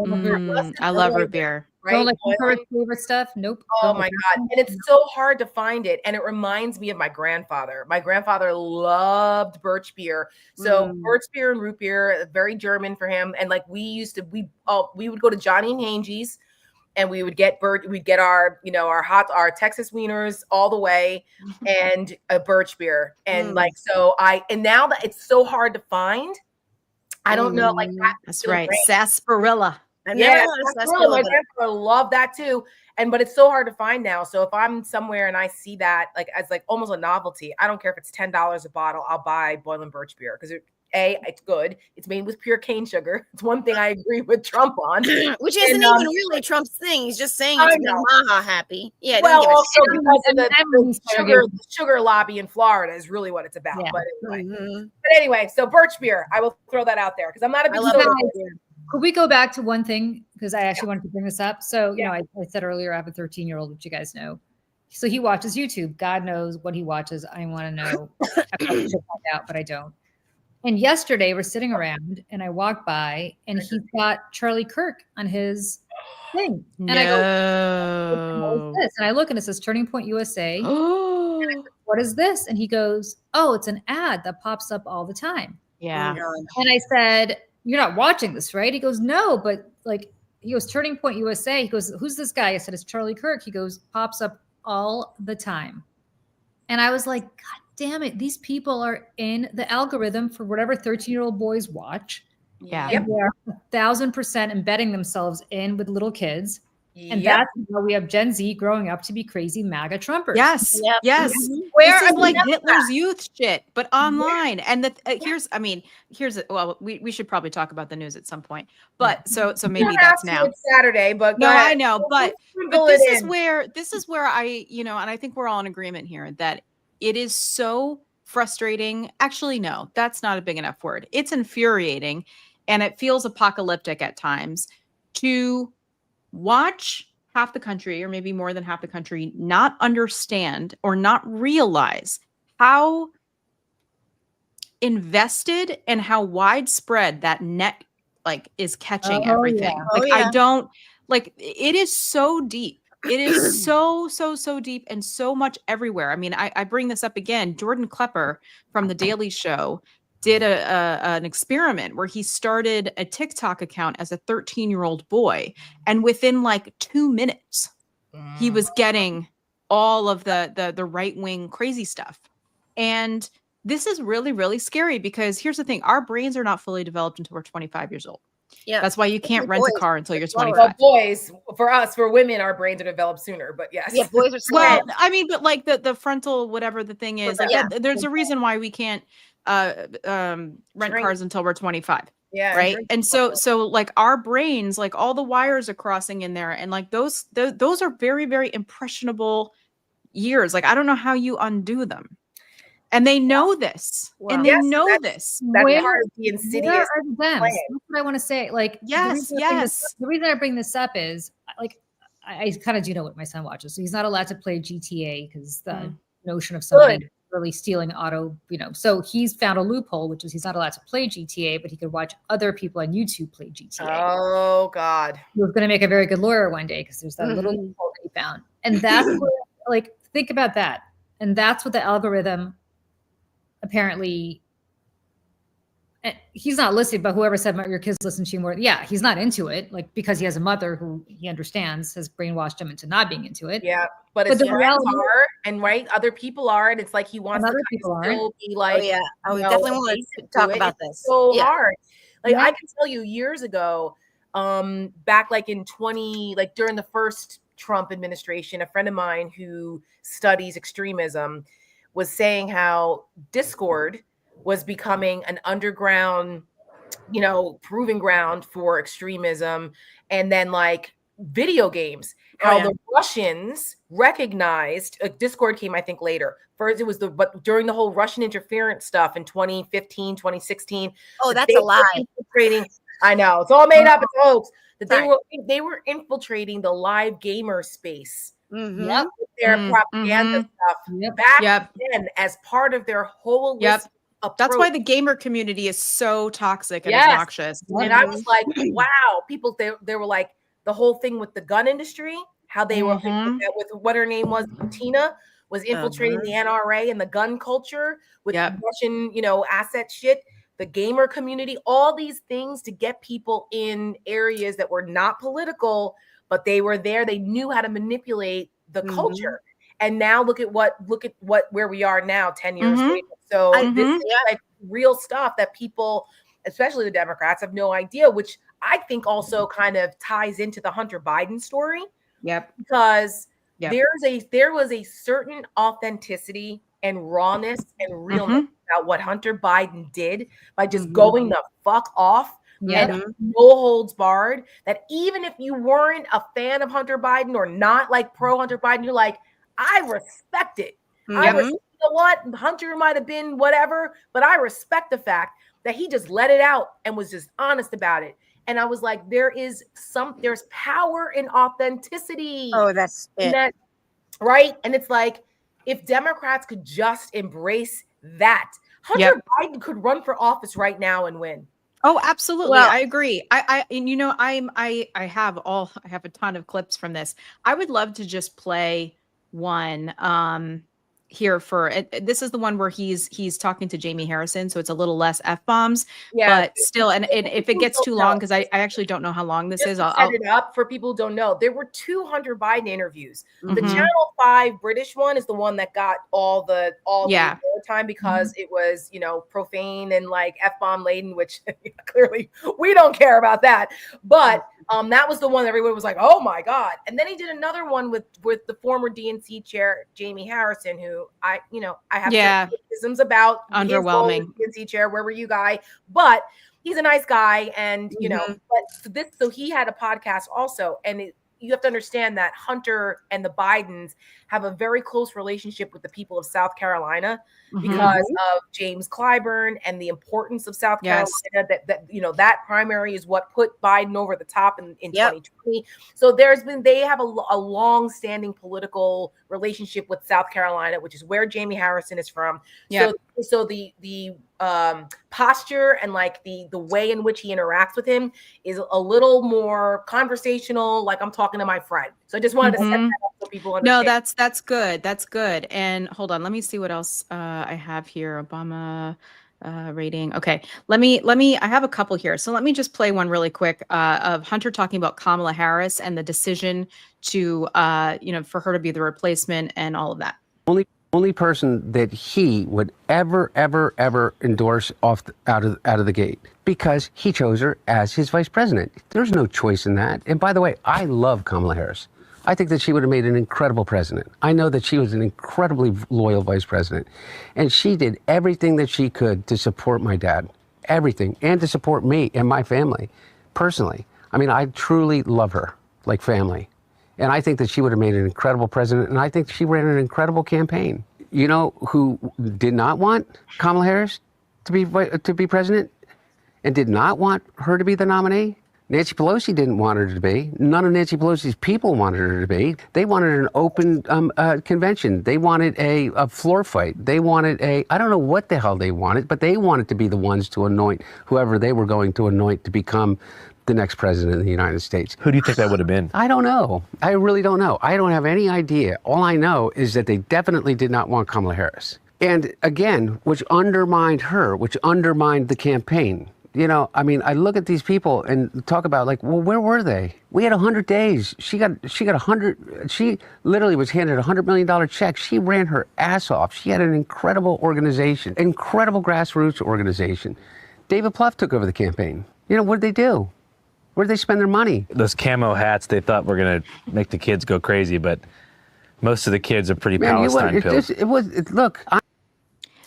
I love root beer. Right? Don't like favorite stuff. Nope. Oh my God. And it's so hard to find it. And it reminds me of my grandfather. My grandfather loved birch beer. So birch beer and root beer, very German for him. And like we would go to Johnny and Hange's and we would get our Texas wieners all the way and a birch beer. And and now that it's so hard to find, I don't know. Like that's right. Sarsaparilla. My grandfather loved that too. But it's so hard to find now. So if I'm somewhere and I see that like as like almost a novelty, I don't care if it's $10 a bottle, I'll buy Boiling Birch beer because it's good. It's made with pure cane sugar. It's one thing I agree with Trump on, which isn't even really Trump's thing. He's just saying it's Maha happy. Yeah. Well, also because of the sugar lobby in Florida is really what it's about. Yeah. But anyway, so birch beer. I will throw that out there because I'm not a big soda beer. Could we go back to one thing? Because I actually wanted to bring this up. So, you know, I said earlier, I have a 13-year-old, which you guys know. So he watches YouTube. God knows what he watches. I want to know. I probably should find out, but I don't. And yesterday we're sitting around and I walked by and he's got Charlie Kirk on his thing. And I go, what is this? And I look and it says Turning Point USA. And I go, what is this? And he goes, oh, it's an ad that pops up all the time. Yeah. And I said, you're not watching this, right? He goes, no, but like, he goes, Turning Point USA. He goes, who's this guy? I said, it's Charlie Kirk. He goes, pops up all the time. And I was like, God damn it. These people are in the algorithm for whatever 13-year-old boys watch. Yeah. And they are 1,000% embedding themselves in with little kids. And that's how we have Gen Z growing up to be crazy MAGA Trumpers. Yes. Yep. Yes. Where This is are like the Hitler's youth shit, but online. And well, we should probably talk about the news at some point, but so maybe that's now. It's Saturday, but no, go ahead. I know, but Sprinkle this it is in. where I, and I think we're all in agreement here that it is so frustrating. Actually, no, that's not a big enough word. It's infuriating, and it feels apocalyptic at times to watch half the country, or maybe more than half the country, not understand or not realize how invested and how widespread that net is catching everything. I don't it is so deep. It is so deep and so much everywhere. I mean, I bring this up again. Jordan Klepper from The Daily Show did an experiment where he started a TikTok account as a 13-year-old boy, and within like 2 minutes he was getting all of the right-wing crazy stuff. And this is really, really scary, because here's the thing: our brains are not fully developed until we're 25 years old. Yeah, that's why you can't rent a car until you're 25. Well, boys, for women, our brains are developed sooner, but yes. Yeah, boys are slow. Well, I mean, but like the frontal, whatever the thing is, there's a reason why we can't rent cars until we're 25. Yeah. Right. And so like our brains, like all the wires are crossing in there, and like those are very, very impressionable years. Like, I don't know how you undo them. And they know this. Wow. And they know this. That's part of the insidious. Where are the Dems? That's what I want to say. Like, yes. The reason I bring this up is, like, I kind of do know what my son watches. So he's not allowed to play GTA because the notion of somebody really stealing auto, So he's found a loophole, which is he's not allowed to play GTA, but he could watch other people on YouTube play GTA. Oh God. He was going to make a very good lawyer one day because there's that little loophole that he found. And that's where, like, think about that. And that's what the algorithm apparently, he's not listening, but whoever said your kids listen to you more, he's not into it, like, because he has a mother who he understands has brainwashed him into not being into it. Yeah, but the reality are, and other people are, and it's like he wants other people still be like, we definitely want to talk about this. So hard. Like, I can tell you years ago, back like in during the first Trump administration, a friend of mine who studies extremism was saying how Discord was becoming an underground, proving ground for extremism. And then like video games, how the Russians recognized, Discord came, I think, later. First, it was but during the whole Russian interference stuff in 2015, 2016. Oh, that's a lie. I know, it's all made up, it's a hoax. That they were infiltrating the live gamer space. Mm-hmm. With their propaganda stuff back then as part of their whole approach. That's why the gamer community is so toxic and obnoxious. And I was like, wow, people, they were like, the whole thing with the gun industry, how they were with what her name was, Tina, was infiltrating the NRA and the gun culture with Russian, asset shit, the gamer community, all these things to get people in areas that were not political, but they were there. They knew how to manipulate the culture. And now look at where we are now, 10 years later. So this is like real stuff that people, especially the Democrats, have no idea, which I think also kind of ties into the Hunter Biden story. Yep. Because there was a certain authenticity and rawness and realness about what Hunter Biden did by just going the fuck off. And no holds barred, that even if you weren't a fan of Hunter Biden or not like pro Hunter Biden, you're like, I respect it. You know what? Hunter might have been whatever, but I respect the fact that he just let it out and was just honest about it. And I was like, there's power in authenticity. Oh, that's it. Right? And it's like, if Democrats could just embrace that, Hunter Biden could run for office right now and win. Oh, absolutely. Well, I agree. I have a ton of clips from this. I would love to just play one here for it. This is the one where he's talking to Jamie Harrison, so it's a little less F-bombs, but still, and if it gets too long, because I actually don't know how long this is. I'll set it up for people who don't know. There were 2 Hunter Biden interviews. The Channel 5 British one is the one that got all the time because it was, profane and like F-bomb laden, which clearly we don't care about that. But That was the one that everybody was like, "Oh my god!" And then he did another one with the former DNC chair Jamie Harrison, who I have some criticisms about. Underwhelming. His DNC chair. Where were you, guy? But he's a nice guy, and so he had a podcast also, and you have to understand that Hunter and the Bidens have a very close relationship with the people of South Carolina because of James Clyburn and the importance of South Carolina. That primary is what put Biden over the top in 2020. So they have a long-standing political relationship with South Carolina, which is where Jamie Harrison is from. So the posture and like the way in which he interacts with him is a little more conversational, like I'm talking to my friend. So I just wanted to set that up so people understand. No, that's good. That's good. And hold on, let me see what else I have here. Obama rating. Okay, let me. I have a couple here. So let me just play one really quick of Hunter talking about Kamala Harris and the decision to for her to be the replacement and all of that. Only person that he would ever endorse out of the gate, because he chose her as his vice president. There's no choice in that. And by the way, I love Kamala Harris. I think that she would have made an incredible president. I know that she was an incredibly loyal vice president, and she did everything that she could to support my dad, everything, and to support me and my family personally. I mean, I truly love her like family. And I think that she would have made an incredible president, and I think she ran an incredible campaign. You know who did not want Kamala Harris to be president and did not want her to be the nominee? Nancy Pelosi didn't want her to be. None of Nancy Pelosi's people wanted her to be. They wanted an open convention. They wanted a floor fight. They wanted I don't know what the hell they wanted, but they wanted to be the ones to anoint whoever they were going to anoint to become the next president of the United States. Who do you think that would have been? I don't know. I really don't know. I don't have any idea. All I know is that they definitely did not want Kamala Harris. And again, which undermined her, which undermined the campaign. You know, I mean, I look at these people and talk about like, well, where were they? We had 100 days. She got 100. She literally was handed a $100 million check. She ran her ass off. She had an incredible organization, incredible grassroots organization. David Plouffe took over the campaign. You know, what did they do? Where did they spend their money? Those camo hats, they thought were going to make the kids go crazy, but most of the kids are pretty Palestine pills.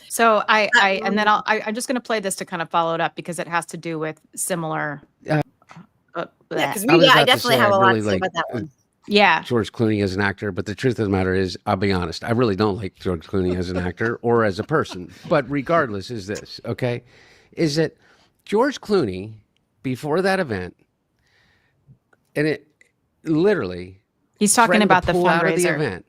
So and then I'm just going to play this to kind of follow it up because it has to do with similar. Because I definitely have a lot to say about that one. Yeah. George Clooney as an actor, but the truth of the matter is, I'll be honest, I really don't like George Clooney as an actor or as a person. But regardless is this, okay, is that George Clooney, before that event, and it literally, he's talking about the fundraiser. Out of the event.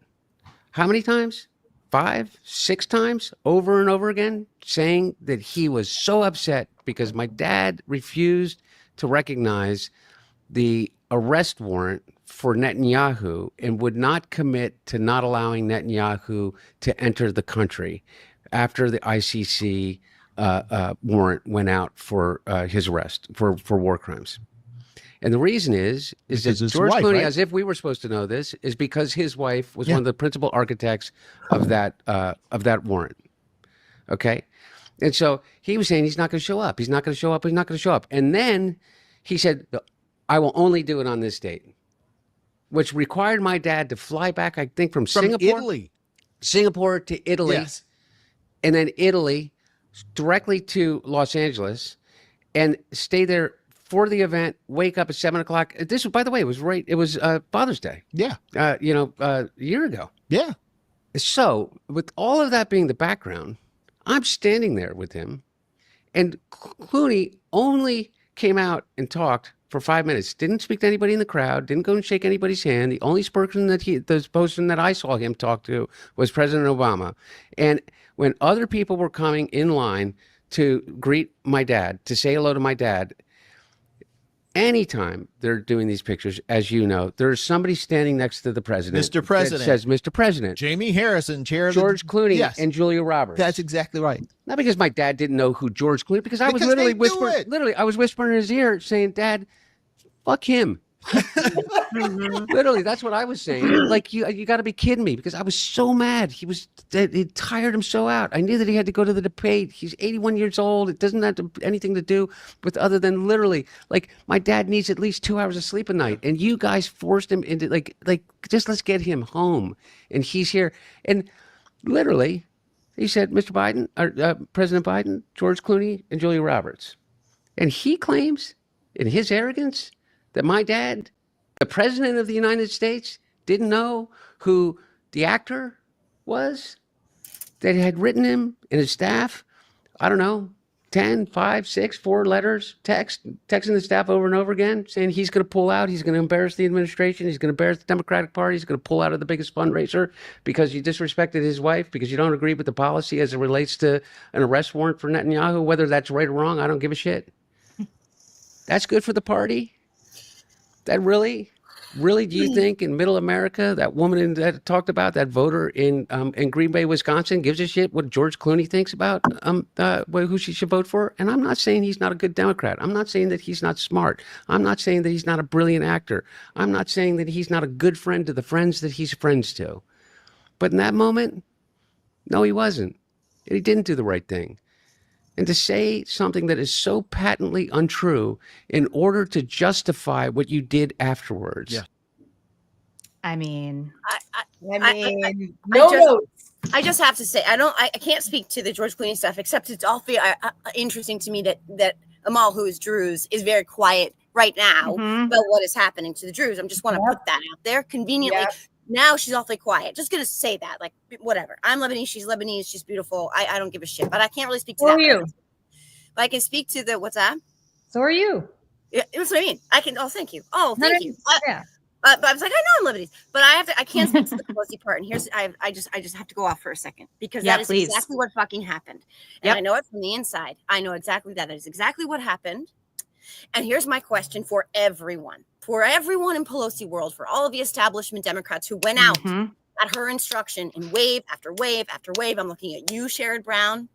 How many times? 5, 6 times over and over again, saying that he was so upset because my dad refused to recognize the arrest warrant for Netanyahu and would not commit to not allowing Netanyahu to enter the country after the ICC warrant went out for his arrest for war crimes. And the reason is that George Clooney, right? As if we were supposed to know this, is because his wife was one of the principal architects of that warrant. Okay, and so he was saying he's not going to show up. He's not going to show up. He's not going to show up. And then he said, "I will only do it on this date," which required my dad to fly back, I think, from Singapore to Italy, yes, and then Italy directly to Los Angeles, and stay there for the event, wake up at 7 o'clock. This, by the way, it was Father's Day. Yeah. A year ago. Yeah. So with all of that being the background, I'm standing there with him, and Clooney only came out and talked for 5 minutes. Didn't speak to anybody in the crowd. Didn't go and shake anybody's hand. The only person that I saw him talk to was President Obama. And when other people were coming in line to greet my dad, to say hello to my dad, anytime they're doing these pictures, as you know, there's somebody standing next to the president. Mr. President. That says, Mr. President. Jamie Harrison, chair of George Clooney, yes, and Julia Roberts. That's exactly right. Not because my dad didn't know who George Clooney, because I was literally whispering in his ear saying, Dad, fuck him. Literally, that's what I was saying. Like, you got to be kidding me, because I was so mad. It tired him so out. I knew that he had to go to the debate. He's 81 years old. It doesn't have anything to do with other than literally, like, my dad needs at least 2 hours of sleep a night, and you guys forced him into like just let's get him home, and he's here, and literally, he said, Mr. Biden, President Biden, George Clooney, and Julia Roberts, and he claims, in his arrogance, that my dad, the president of the United States, didn't know who the actor was that had written him and his staff. I don't know, 10, 5, 6, 4 letters, texting the staff over and over again, saying he's going to pull out. He's going to embarrass the administration. He's going to embarrass the Democratic Party. He's going to pull out of the biggest fundraiser because you disrespected his wife, because you don't agree with the policy as it relates to an arrest warrant for Netanyahu. Whether that's right or wrong, I don't give a shit. That's good for the party? That really, do you think in middle America, that woman that talked about, that voter in Green Bay, Wisconsin, gives a shit what George Clooney thinks about who she should vote for? And I'm not saying he's not a good Democrat. I'm not saying that he's not smart. I'm not saying that he's not a brilliant actor. I'm not saying that he's not a good friend to the friends that he's friends to. But in that moment, no, he wasn't. And he didn't do the right thing. And to say something that is so patently untrue in order to justify what you did afterwards. Yeah. I mean, I just have to say, I can't speak to the George Clooney stuff, except it's awfully interesting to me that Amal, who is Druze, is very quiet right now about what is happening to the Druze. I just want to put that out there conveniently. Yeah. Now she's awfully quiet. Just going to say that, like, whatever. I'm Lebanese. She's Lebanese. She's beautiful. I don't give a shit, but I can't really speak to that. So are you? But I can speak to the, what's that? So are you. Yeah, that's what I mean. I can, thank you. Thank you. Yeah. But I was like, I know I'm Lebanese, but I can't speak to the Pelosi part. And here's, I just have to go off for a second, because that is exactly what fucking happened. And I know it from the inside. I know exactly that. That is exactly what happened. And here's my question for everyone in Pelosi world, for all of the establishment Democrats who went out at her instruction in wave after wave after wave. I'm looking at you, Sherrod Brown.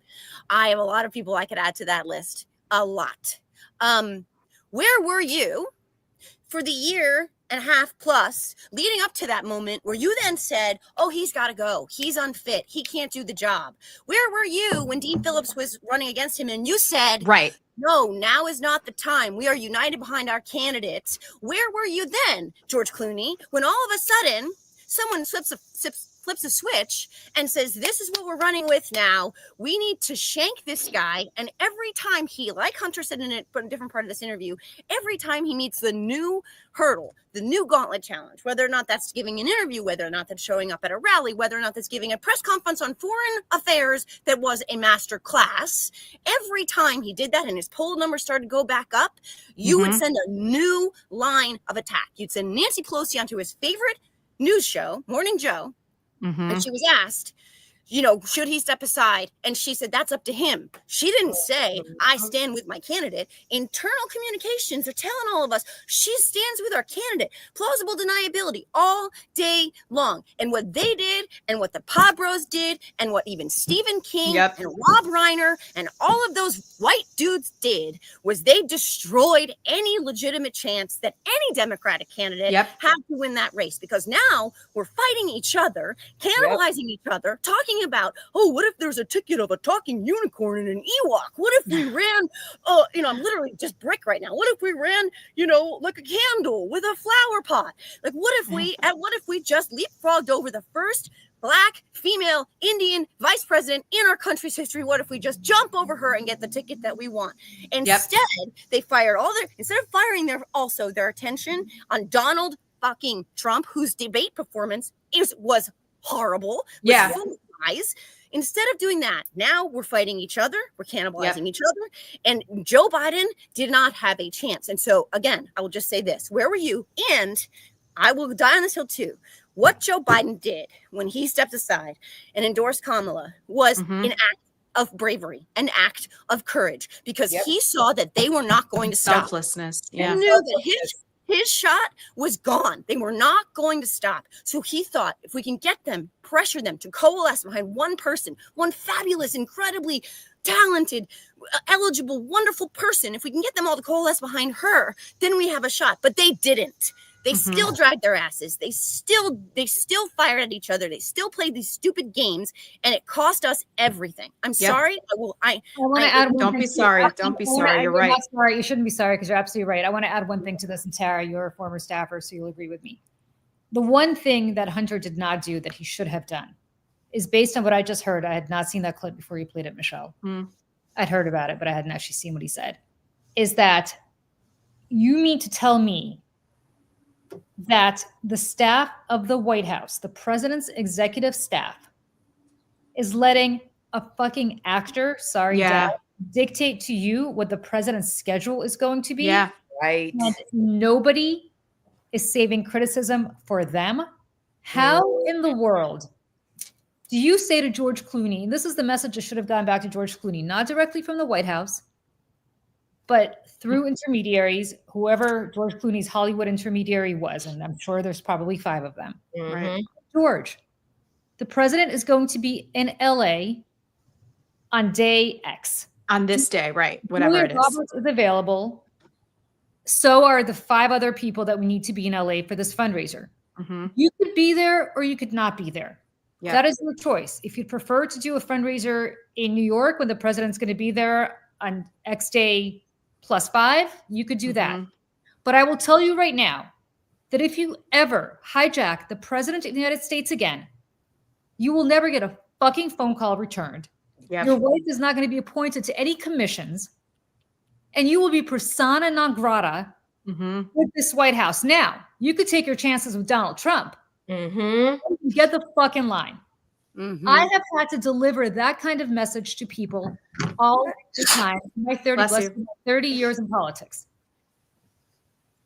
I have a lot of people I could add to that list. A lot. Where were you for the year and a half plus leading up to that moment where you then said, oh, he's got to go. He's unfit. He can't do the job. Where were you when Dean Phillips was running against him and you said, right, no, now is not the time. We are united behind our candidates. Where were you then, George Clooney, when all of a sudden someone flips a switch and says, this is what we're running with now. We need to shank this guy. And every time he, like Hunter said in a different part of this interview, every time he meets the new hurdle, the new gauntlet challenge, whether or not that's giving an interview, whether or not that's showing up at a rally, whether or not that's giving a press conference on foreign affairs that was a master class, every time he did that and his poll numbers started to go back up, you would send a new line of attack. You'd send Nancy Pelosi onto his favorite news show, Morning Joe, and she was asked, should he step aside? And she said, that's up to him. She didn't say, I stand with my candidate. Internal communications are telling all of us she stands with our candidate. Plausible deniability all day long. And what they did, and what the Pabros did, and what even Stephen King and Rob Reiner and all of those white dudes did, was they destroyed any legitimate chance that any Democratic candidate had to win that race. Because now we're fighting each other, cannibalizing each other, talking about, what if there's a ticket of a talking unicorn and an Ewok? What if we ran, I'm literally just brick right now. What if we ran, like a candle with a flower pot? Like, what if we just leapfrogged over the first Black, female, Indian vice president in our country's history? What if we just jump over her and get the ticket that we want? Instead, they fired instead of firing their attention on Donald fucking Trump, whose debate performance was horrible. Instead of doing that, now we're fighting each other. We're cannibalizing each other. And Joe Biden did not have a chance. And so, again, I will just say this. Where were you? And I will die on this hill too. What Joe Biden did when he stepped aside and endorsed Kamala was an act of bravery, an act of courage, because he saw that they were not going to stop. Selflessness. He knew that his shot was gone. They were not going to stop. So he thought, if we can get them, pressure them to coalesce behind one person, one fabulous, incredibly talented, eligible, wonderful person, if we can get them all to coalesce behind her, then we have a shot. But they didn't. They still dragged their asses. They still fired at each other. They still played these stupid games, and it cost us everything. I'm sorry. I want to add. Don't be sorry. Don't be sorry. You're right. Not sorry. You shouldn't be sorry because you're absolutely right. I want to add one thing to this, and Tara, you're a former staffer, so you'll agree with me. The one thing that Hunter did not do that he should have done is based on what I just heard. I had not seen that clip before you played it, Michelle. I'd heard about it, but I hadn't actually seen what he said. Is that you mean to tell me that the staff of the White House, the president's executive staff, is letting a fucking actor, Dad, dictate to you what the president's schedule is going to be? Yeah, right. And nobody is saving criticism for them? How in the world do you say to George Clooney, and this is the message that should have gone back to George Clooney, not directly from the White House, but through intermediaries, whoever George Clooney's Hollywood intermediary was, and I'm sure there's probably 5 of them. right. George, the president is going to be in LA on day X. On this day, right? Whatever Julia it is. Roberts is available. So are the 5 other people that we need to be in LA for this fundraiser. You could be there or you could not be there. Yeah. That is your choice. If you'd prefer to do a fundraiser in New York when the president's going to be there on X day +5, you could do that. But I will tell you right now that if you ever hijack the president of the United States again, you will never get a fucking phone call returned. Yep. Your wife is not going to be appointed to any commissions, and you will be persona non grata with this White House. Now, you could take your chances with Donald Trump. Get the fucking line. I have had to deliver that kind of message to people all the time in my 30 years in politics.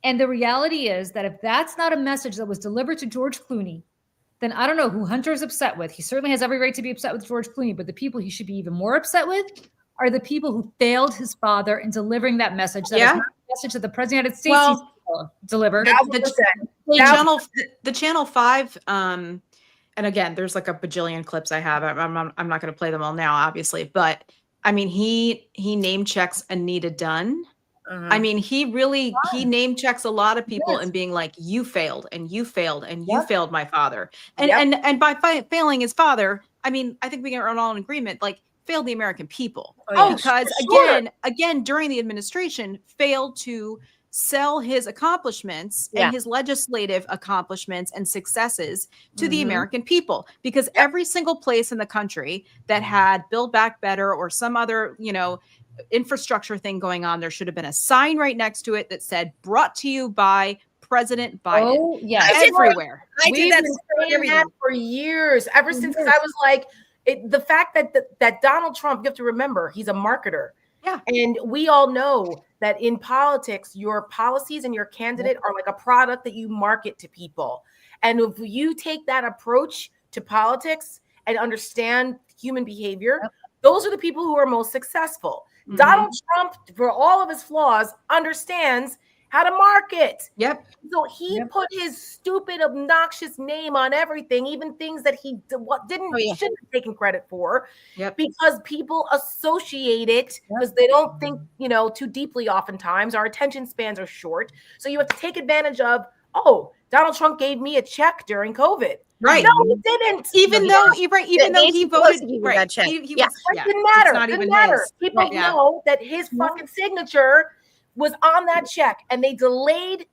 And the reality is that if that's not a message that was delivered to George Clooney, then I don't know who Hunter is upset with. He certainly has every right to be upset with George Clooney, but the people he should be even more upset with are the people who failed his father in delivering that message. That is not the message that the president of the United States needs to deliver. The Channel 5, and again, there's like a bajillion clips I have. I'm not going to play them all now, obviously, but I mean, he name checks Anita Dunn. I mean, he name checks a lot of people and being like, you failed and you failed and you failed my father. And by failing his father, I mean, I think we are all in agreement, like failed the American people. Because again, during the administration, failed to sell his accomplishments and his legislative accomplishments and successes to the American people, because every single place in the country that had Build Back Better or some other, infrastructure thing going on, there should have been a sign right next to it that said, brought to you by President Biden. Oh, yes. Everywhere. We've been saying that for years, ever since I was like, the fact that Donald Trump, you have to remember, he's a marketer. Yeah. And we all know that in politics, your policies and your candidate are like a product that you market to people. And if you take that approach to politics and understand human behavior, those are the people who are most successful. Donald Trump, for all of his flaws, understands how to market. So he put his stupid, obnoxious name on everything, even things that he shouldn't have taken credit for, because people associate it because they don't think, too deeply oftentimes. Our attention spans are short. So you have to take advantage of, Donald Trump gave me a check during COVID. Right. No, he didn't. Even though he voted, that check. It didn't matter. People know that his fucking signature was on that check, and they delayed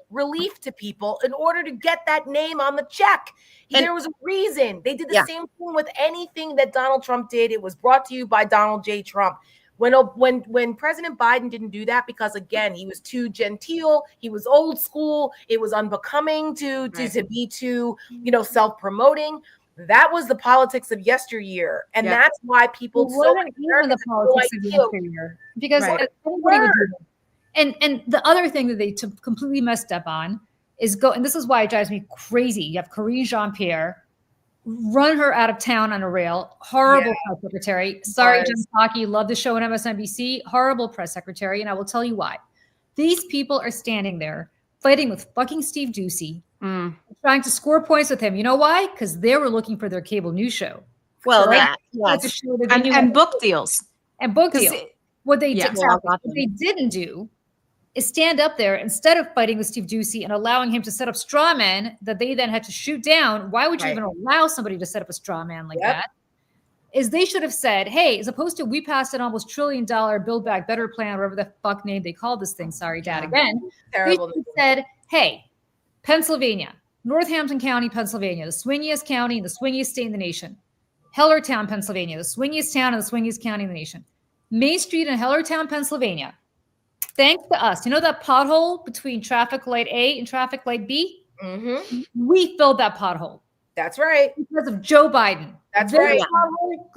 relief to people in order to get that name on the check. And there was a reason. They did the same thing with anything that Donald Trump did. It was brought to you by Donald J. Trump. When President Biden didn't do that, because again, he was too genteel, he was old school, it was unbecoming to be too, self-promoting. That was the politics of yesteryear, and that's why people the politics of yesteryear, because and the other thing that they completely messed up on is and this is why it drives me crazy. You have Karine Jean-Pierre. Run her out of town on a rail. Horrible press secretary. Sorry, Jen Psaki, love the show on MSNBC. Horrible press secretary. And I will tell you why. These people are standing there fighting with fucking Steve Ducey, trying to score points with him. You know why? Because they were looking for their cable news show. Well, Right? that, yes. And book deals. And book deals. What they Exactly. didn't do is stand up there instead of fighting with Steve Ducey and allowing him to set up straw men that they then had to shoot down. Why would you even allow somebody to set up a straw man like that? Is they should have said, hey, as opposed to we passed an almost $1 trillion Build Back Better plan, whatever the fuck name they called this thing. Sorry, Dad, again. Terrible. They should have said, hey, Pennsylvania, Northampton County, Pennsylvania, the swingiest county and the swingiest state in the nation. Hellertown, Pennsylvania, the swingiest town and the swingiest county in the nation. Main Street in Hellertown, Pennsylvania. Thanks to us. You know that pothole between traffic light A and traffic light B? Mm-hmm. We filled that pothole. That's right. Because of Joe Biden. That's right.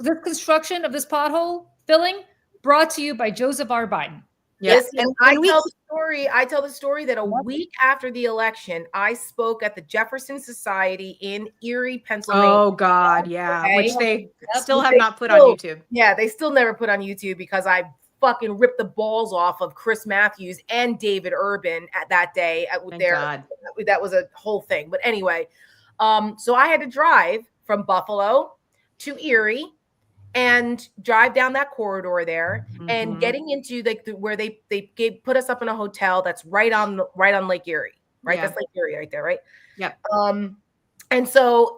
This construction of this pothole filling brought to you by Joseph R. Biden. Yes, and I tell the story that a week after the election, I spoke at the Jefferson Society in Erie, Pennsylvania. Oh God, yeah, Okay. which they still have not put on YouTube. Yeah, they still never put on YouTube because I fucking ripped the balls off of Chris Matthews and David Urban at that day. That was a whole thing. But anyway, so I had to drive from Buffalo to Erie and drive down that corridor there, and getting into where they put us up in a hotel that's right on Lake Erie, right? That's Lake Erie right there, right? Yep. And so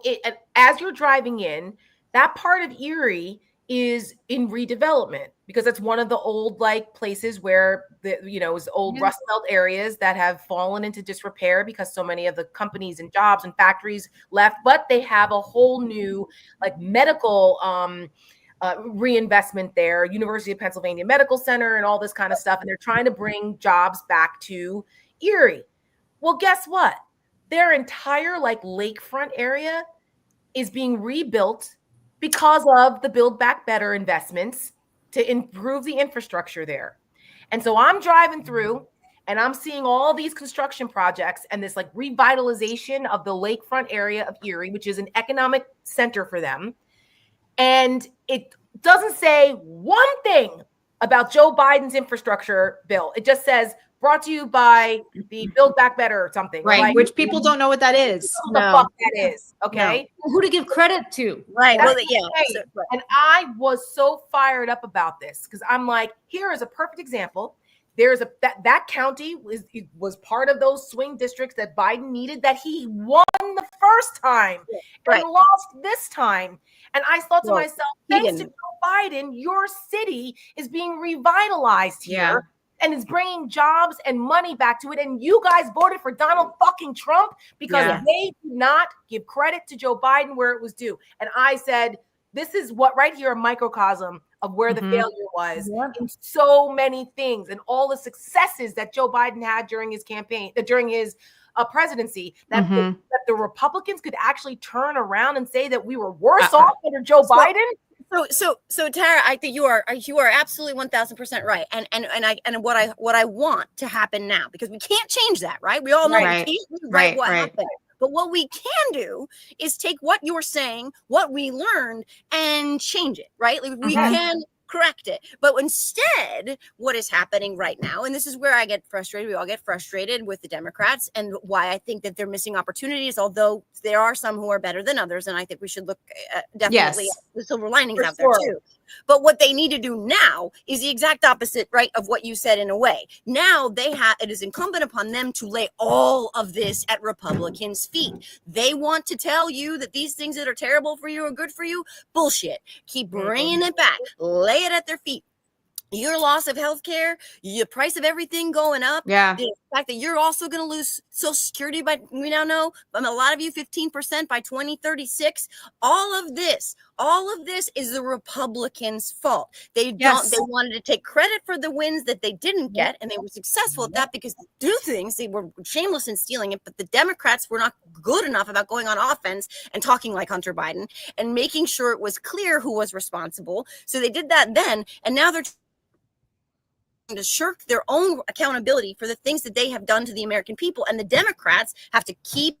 as you're driving in, that part of Erie is in redevelopment because it's one of the old places where is old Rust Belt areas that have fallen into disrepair because so many of the companies and jobs and factories left, but they have a whole new medical reinvestment there, University of Pennsylvania Medical Center and all this kind of stuff. And they're trying to bring jobs back to Erie. Well, guess what? Their entire lakefront area is being rebuilt because of the Build Back Better investments to improve the infrastructure there. And so I'm driving through and I'm seeing all these construction projects and this revitalization of the lakefront area of Erie, which is an economic center for them. And it doesn't say one thing about Joe Biden's infrastructure bill. It just says brought to you by the Build Back Better or something. Right, which people don't know what that is. What the fuck that is, okay? No. Who to give credit to. Right. Well, and I was so fired up about this because I'm like, here is a perfect example. There's that county was part of those swing districts that Biden needed that he won the first time and lost this time. And I thought to myself, thanks to Joe Biden, your city is being revitalized here and is bringing jobs and money back to it. And you guys voted for Donald fucking Trump because they did not give credit to Joe Biden where it was due. And I said, this is what right here, a microcosm of where the failure was in so many things and all the successes that Joe Biden had during his campaign, during his presidency, that the Republicans could actually turn around and say that we were worse off under Joe Biden. So Tara, I think you are absolutely 1000% right. And what I want to happen now, because we can't change that, right? We all know we can't rewrite what happened. But what we can do is take what you're saying, what we learned, and change it, right? We can correct it. But instead, what is happening right now, and this is where I get frustrated, we all get frustrated with the Democrats, and why I think that they're missing opportunities, although there are some who are better than others, and I think we should look definitely at the silver linings out there too. But what they need to do now is the exact opposite, right, of what you said in a way. Now it is incumbent upon them to lay all of this at Republicans' feet. They want to tell you that these things that are terrible for you are good for you. Bullshit. Keep bringing it back. Lay it at their feet. Your loss of health care, the price of everything going up, the fact that you're also going to lose Social Security we now know, a lot of you 15% by 2036. All of this is the Republicans' fault. They wanted to take credit for the wins that they didn't get, and they were successful at that because they do things. They were shameless in stealing it, but the Democrats were not good enough about going on offense and talking like Hunter Biden and making sure it was clear who was responsible. So they did that then, and now they're to shirk their own accountability for the things that they have done to the American people. And the Democrats have to keep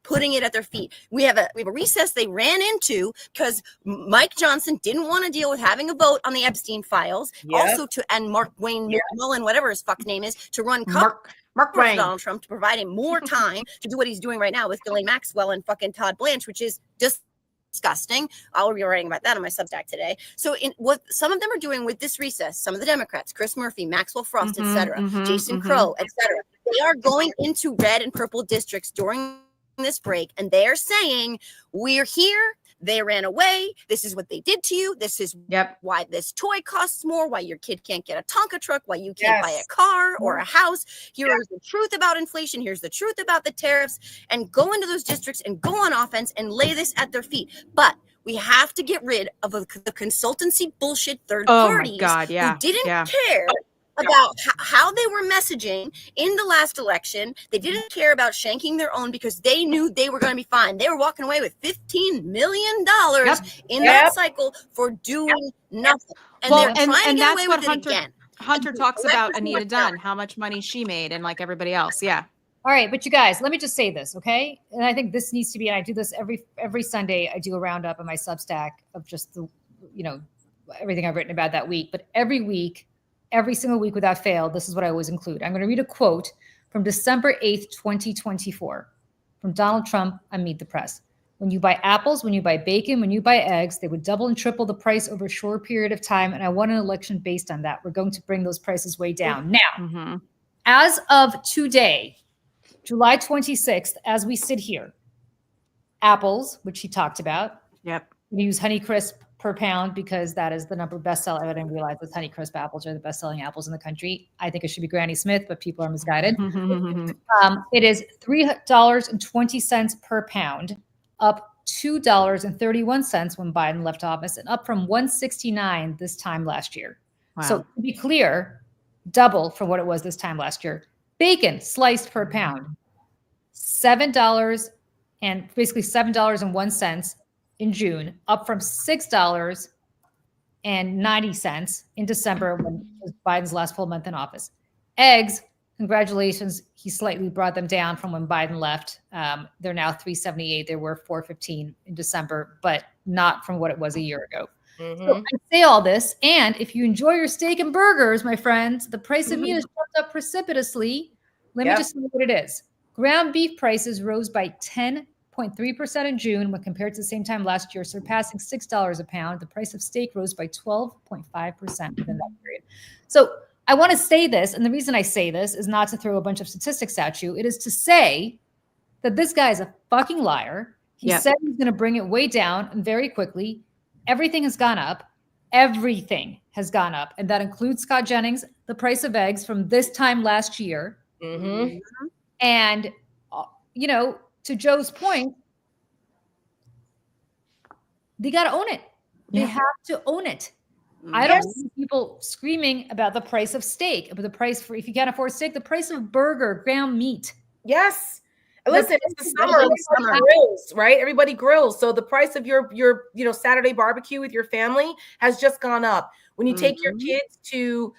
putting it at their feet. We have a recess they ran into because Mike Johnson didn't want to deal with having a vote on the Epstein files. Also and Mark Wayne Mullen, whatever his fuck name is, to run Mark Wayne. Donald Trump to provide him more time to do what he's doing right now with Ghislaine Maxwell and fucking Todd Blanche, which is disgusting. I'll be writing about that on my Substack today. So in what some of them are doing with this recess, some of the Democrats, Chris Murphy, Maxwell Frost, etc., Jason Crow, etc., they are going into red and purple districts during this break, and they are saying, we're here. They ran away. This is what they did to you. This is why this toy costs more, why your kid can't get a Tonka truck, why you can't buy a car or a house. Here's the truth about inflation. Here's the truth about the tariffs. And go into those districts and go on offense and lay this at their feet. But we have to get rid of the consultancy bullshit third parties who didn't care about how they were messaging in the last election. They didn't care about shanking their own because they knew they were going to be fine. They were walking away with $15 million in that cycle for doing nothing. And they're trying to get away with it again. Hunter talks about Anita Dunn, how much money she made, and like everybody else. Yeah. All right, but you guys, let me just say this, okay? And I think this needs to be, and I do this every Sunday. I do a roundup on my Substack of just the, everything I've written about that week. But every single week without fail, this is what I always include. I'm going to read a quote from December 8th, 2024, from Donald Trump on Meet the Press. When you buy apples, when you buy bacon, when you buy eggs, they would double and triple the price over a short period of time. And I won an election based on that. We're going to bring those prices way down. Now, as of today, July 26th, as we sit here, apples, which he talked about. We use Honeycrisp per pound because that is the number bestseller. I didn't realize that Honeycrisp apples are the best-selling apples in the country. I think it should be Granny Smith, but people are misguided. It is $3.20 per pound, up $2.31 when Biden left office, and up from $1.69 this time last year. Wow. So to be clear, double from what it was this time last year. Bacon sliced per pound, $7 and basically $7.01 in June, up from $6.90 in December, when it was Biden's last full month in office. Eggs, congratulations, he slightly brought them down from when Biden left. They're now $3.78. They were $4.15 in December, but not from what it was a year ago. So I say all this, and if you enjoy your steak and burgers, my friends, the price of meat has jumped up precipitously. Let me just tell you what it is. Ground beef prices rose by 10.3% in June when compared to the same time last year, surpassing $6 a pound. The price of steak rose by 12.5% within that period. So I want to say this, and the reason I say this is not to throw a bunch of statistics at you. It is to say that this guy is a fucking liar. He said he's going to bring it way down and very quickly. Everything has gone up. Everything has gone up. And that includes, Scott Jennings, the price of eggs from this time last year. And, to Joe's point, they got to own it. They have to own it. I don't see people screaming about the price of steak, but the price for, if you can't afford steak, the price of burger, ground meat. Yes. Listen, it's the summer. Everybody grills, right? Everybody grills. So the price of your Saturday barbecue with your family has just gone up. When you take your kids to,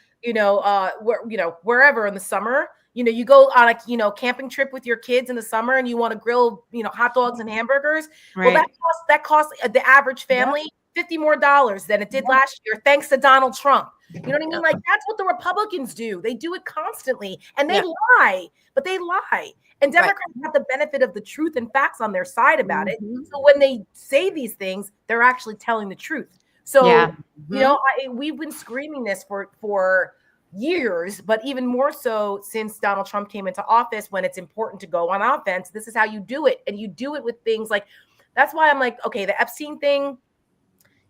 wherever in the summer, you go on a, camping trip with your kids in the summer and you want to grill, hot dogs and hamburgers. Right. Well, that costs the average family $50 more than it did last year, thanks to Donald Trump. You know what I mean? Like, that's what the Republicans do. They do it constantly, and they lie, but they lie. And Democrats have the benefit of the truth and facts on their side about it. So when they say these things, they're actually telling the truth. So, we've been screaming this for years, but even more so since Donald Trump came into office, when it's important to go on offense. This is how you do it. And you do it with things like, that's why I'm like, okay, the Epstein thing,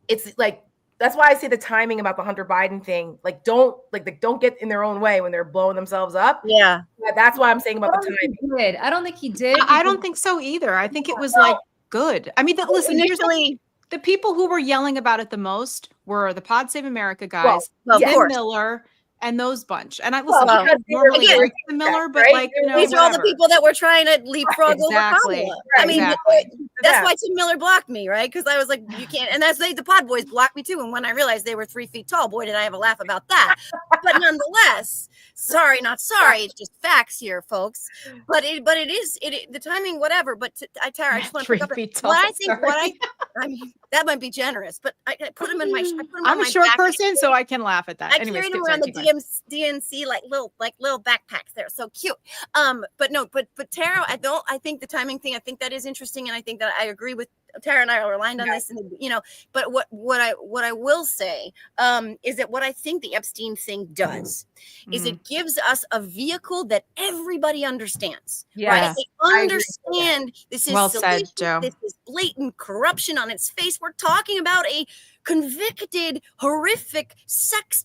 it's like, that's why I say the timing about the Hunter Biden thing, don't get in their own way when they're blowing themselves up. Yeah, that's why I'm saying about the timing. I don't think he did. I don't think so either. I think it was like good. I mean, listen, initially, the people who were yelling about it the most were the Pod Save America guys, Ken Miller, and those bunch. And I listen, normally like the Miller, but these are all the people that were trying to leapfrog over Kamala. I mean, That's why Tim Miller blocked me, right? Because I was like, you can't. And that's the Pod Boys blocked me too. And when I realized they were 3 feet tall, boy, did I have a laugh about that. But nonetheless, sorry, not sorry. It's just facts here, folks. But it is the timing, whatever. But Tara, I just want to pick up I mean, that might be generous, but I put him in my. I'm a short person, so I can laugh at that. I carried him around the DNC like little backpacks. They're so cute. But Tara, I think the timing thing. I think that is interesting, and I think that I agree with Tara and I are aligned on this. And but what I will say is that what I think the Epstein thing does is it gives us a vehicle that everybody understands. Yeah, right? They understand this is well said, Joe. This is blatant corruption on its face. We're talking about a convicted, horrific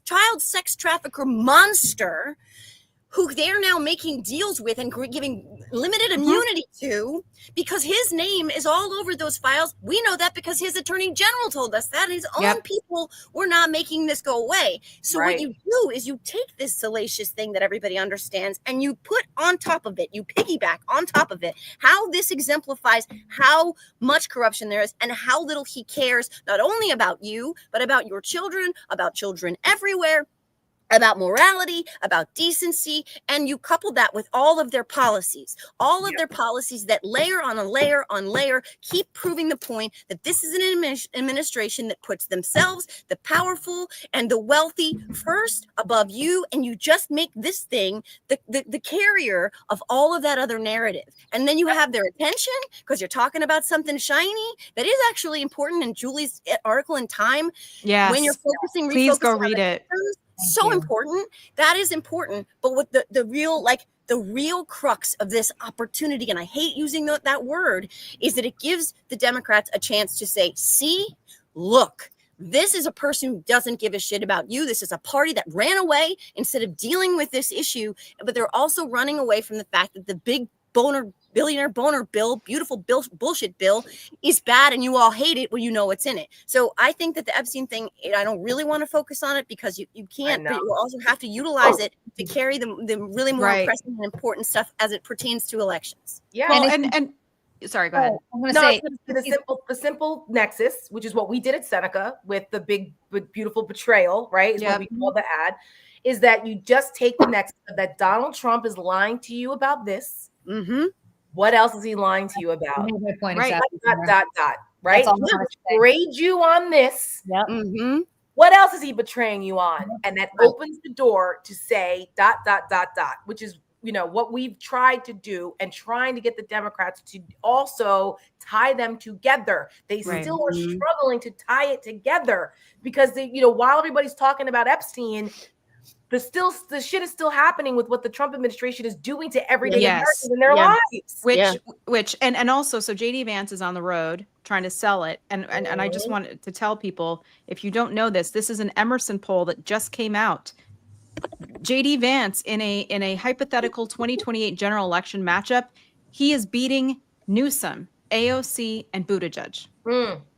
child sex trafficker monster who they're now making deals with and giving limited immunity to because his name is all over those files. We know that because his attorney general told us that. His own people were not making this go away. So what you do is you take this salacious thing that everybody understands and you put on top of it, you piggyback on top of it, how this exemplifies how much corruption there is and how little he cares, not only about you, but about your children, about children everywhere, about morality, about decency, and you couple that with all of their policies, their policies that layer on a layer on layer keep proving the point that this is an administration that puts themselves, the powerful and the wealthy first above you, and you just make this thing the carrier of all of that other narrative. And then you have their attention because you're talking about something shiny that is actually important in Julie's article in Time. Yes. When you're focusing, please go read it. So important. That is important. But what the real crux of this opportunity, and I hate using that word, is that it gives the Democrats a chance to say, see, look, this is a person who doesn't give a shit about you. This is a party that ran away instead of dealing with this issue. But they're also running away from the fact that the big billionaire boner bill, beautiful bullshit bill is bad and you all hate it when you know what's in it. So I think that the Epstein thing, I don't really want to focus on it because you can't, but you also have to utilize it to carry the really more pressing and important stuff as it pertains to elections. Yeah. Well, and sorry, go ahead. I'm going to say the simple nexus, which is what we did at Seneca with the big, beautiful betrayal, right? Is what we call the ad, is that you just take the nexus of that Donald Trump is lying to you about this. Mm-hmm. What else is he lying to you about? Right. Right. He betrayed you on this. Yep. Mm-hmm. What else is he betraying you on? And that opens the door to say ... which is, what we've tried to do and trying to get the Democrats to also tie them together. They still are struggling to tie it together because while everybody's talking about Epstein, the shit is still happening with what the Trump administration is doing to everyday Americans in their lives. Which and also, so JD Vance is on the road trying to sell it. And I just wanted to tell people, if you don't know this is an Emerson poll that just came out. JD Vance in a hypothetical 2028 general election matchup, he is beating Newsom, AOC, and Buttigieg.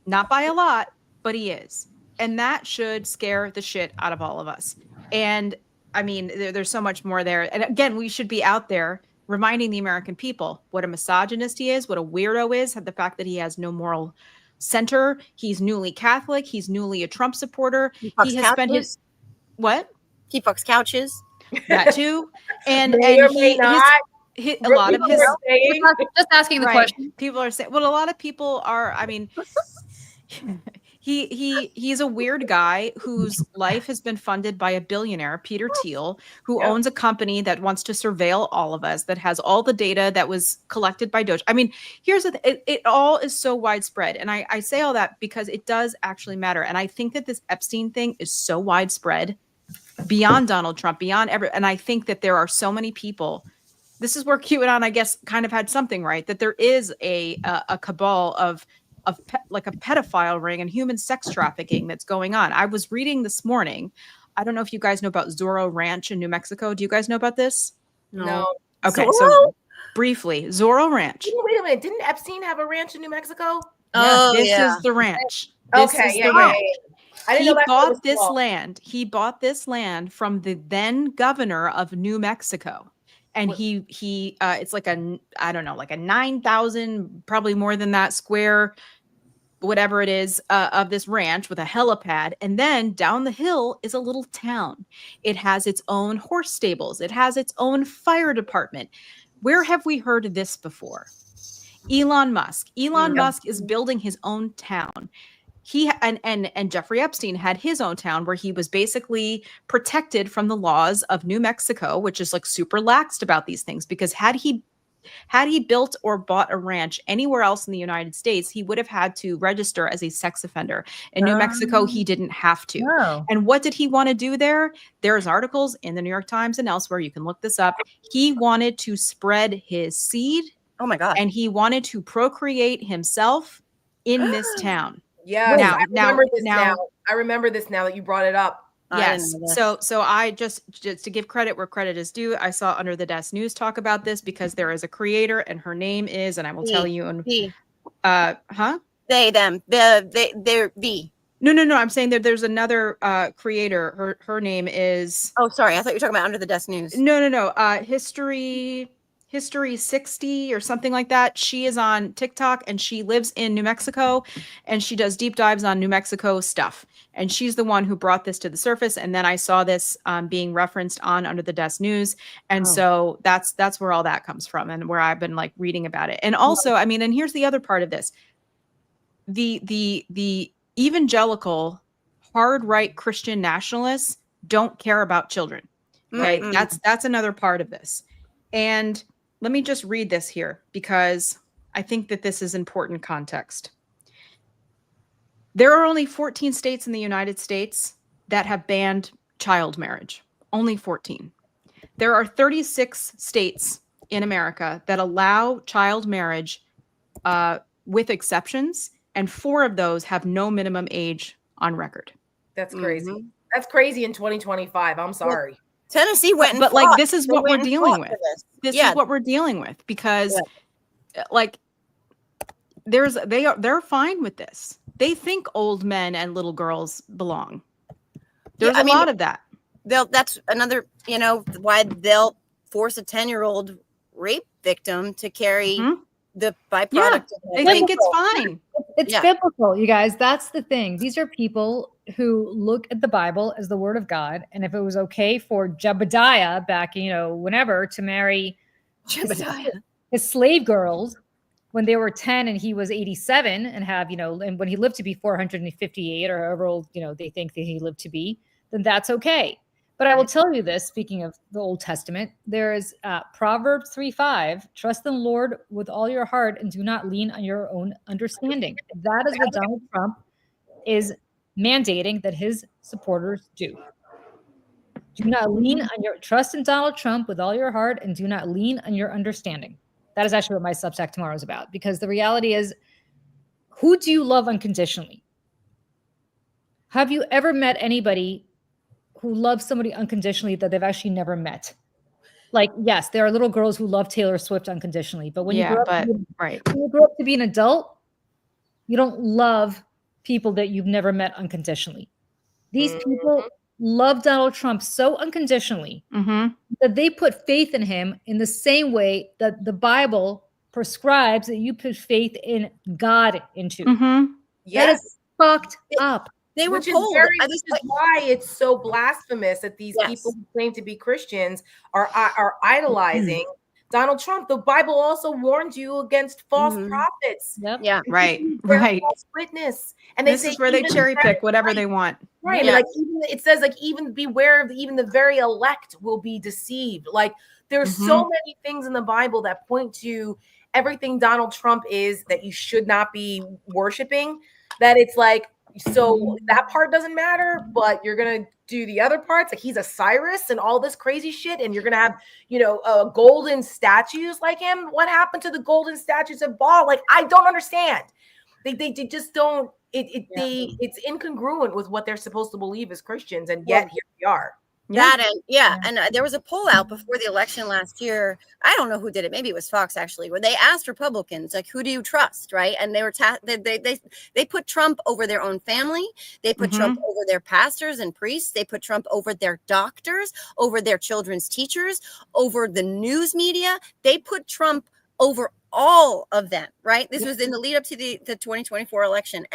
Not by a lot, but he is. And that should scare the shit out of all of us. And I mean, there's so much more there. And again, we should be out there reminding the American people what a misogynist he is, what a weirdo is, the fact that he has no moral center. He's newly Catholic. He's newly a Trump supporter. He has spent his what? He fucks couches. That too. And a lot of his just asking the question. People are saying, well, a lot of people are, I mean, he's a weird guy whose life has been funded by a billionaire, Peter Thiel, who owns a company that wants to surveil all of us, that has all the data that was collected by Doge. I mean, here's the thing. It all is so widespread. And I say all that because it does actually matter. And I think that this Epstein thing is so widespread beyond Donald Trump, beyond and I think that there are so many people. This is where QAnon, I guess, kind of had something right, that there is a cabal of like a pedophile ring and human sex trafficking that's going on. I was reading this morning. I don't know if you guys know about Zorro Ranch in New Mexico. Do you guys know about this? No. Okay, Zorro? so briefly, Zorro Ranch. Wait a minute. Didn't Epstein have a ranch in New Mexico? This is the ranch. This is the ranch. He bought this land. He bought this land from the then governor of New Mexico. And he it's like I don't know, like a 9,000, probably more than that, square, whatever it is, of this ranch with a helipad. And then down the hill is a little town. It has its own horse stables. It has its own fire department. Where have we heard of this before? Elon Musk. Elon Musk is building his own town. He and Jeffrey Epstein had his own town where he was basically protected from the laws of New Mexico, which is like super laxed about these things, because had he built or bought a ranch anywhere else in the United States, he would have had to register as a sex offender. In New Mexico, he didn't have to. Oh. And what did he want to do there? There's articles in the New York Times and elsewhere. You can look this up. He wanted to spread his seed. Oh my God. And he wanted to procreate himself in this town. Yeah. Now, I remember this now that you brought it up. Yes. So I just to give credit where credit is due, I saw Under the Desk News talk about this because there is a creator and her name is, and I will tell you. And They, them, they're the. No. I'm saying that there's another creator. Her name is. Oh, sorry. I thought you were talking about Under the Desk News. No. History 60 or something like that. She is on TikTok and she lives in New Mexico and she does deep dives on New Mexico stuff. And she's the one who brought this to the surface. And then I saw this being referenced on Under the Desk News. And so that's where all that comes from and where I've been like reading about it. And also, I mean, and here's the other part of this. The evangelical hard right Christian nationalists don't care about children. Okay. That's another part of this. And let me just read this here because I think that this is important context. There are only 14 states in the United States that have banned child marriage. Only 14. There are 36 states in America that allow child marriage with exceptions, and 4 of those have no minimum age on record. That's crazy. That's crazy in 2025. I'm sorry. Tennessee went and but fought. like this is what we're dealing with. This is what we're dealing with because like they're fine with this. They think old men and little girls belong. There's a lot of that. That's another, why they'll force a 10-year-old rape victim to carry the byproduct. They think it's fine. It's biblical, you guys. That's the thing. These are people who look at the Bible as the word of God. And if it was okay for Jebediah back, whenever to marry his slave girls when they were 10 and he was 87 and have, and when he lived to be 458 or however old, they think that he lived to be, then that's okay. But I will tell you this, speaking of the Old Testament, there is Proverbs 3:5, trust in the Lord with all your heart and do not lean on your own understanding. That is what Donald Trump is mandating that his supporters do. Do not lean on your trust in Donald Trump with all your heart and do not lean on your understanding. That is actually what my Substack tomorrow is about, because the reality is, who do you love unconditionally? Have you ever met anybody who loves somebody unconditionally that they've actually never met? Like, yes, there are little girls who love Taylor Swift unconditionally, but when you grow up to be an adult, you don't love people that you've never met unconditionally. These people love Donald Trump so unconditionally that they put faith in him in the same way that the Bible prescribes that you put faith in God into. That is fucked up. They were told. This is why it's so blasphemous that these people who claim to be Christians are idolizing Donald Trump. The Bible also warns you against false prophets. Yeah, right. False witness, and this is where they cherry pick whatever they want. Right, like it says, like even beware of even the very elect will be deceived. Like there's so many things in the Bible that point to everything Donald Trump is that you should not be worshiping. That it's like. So that part doesn't matter, but you're going to do the other parts. Like he's a Cyrus and all this crazy shit. And you're going to have, golden statues like him. What happened to the golden statues at Baal? Like, I don't understand. They just don't, it's incongruent with what they're supposed to believe as Christians. And yet here we are. That and there was a poll out before the election last year. I don't know who did it. Maybe it was Fox actually, where they asked Republicans like, "Who do you trust?" Right, and they were they put Trump over their own family. They put Trump over their pastors and priests. They put Trump over their doctors, over their children's teachers, over the news media. They put Trump over all of them. Right. This was in the lead up to the 2024 election,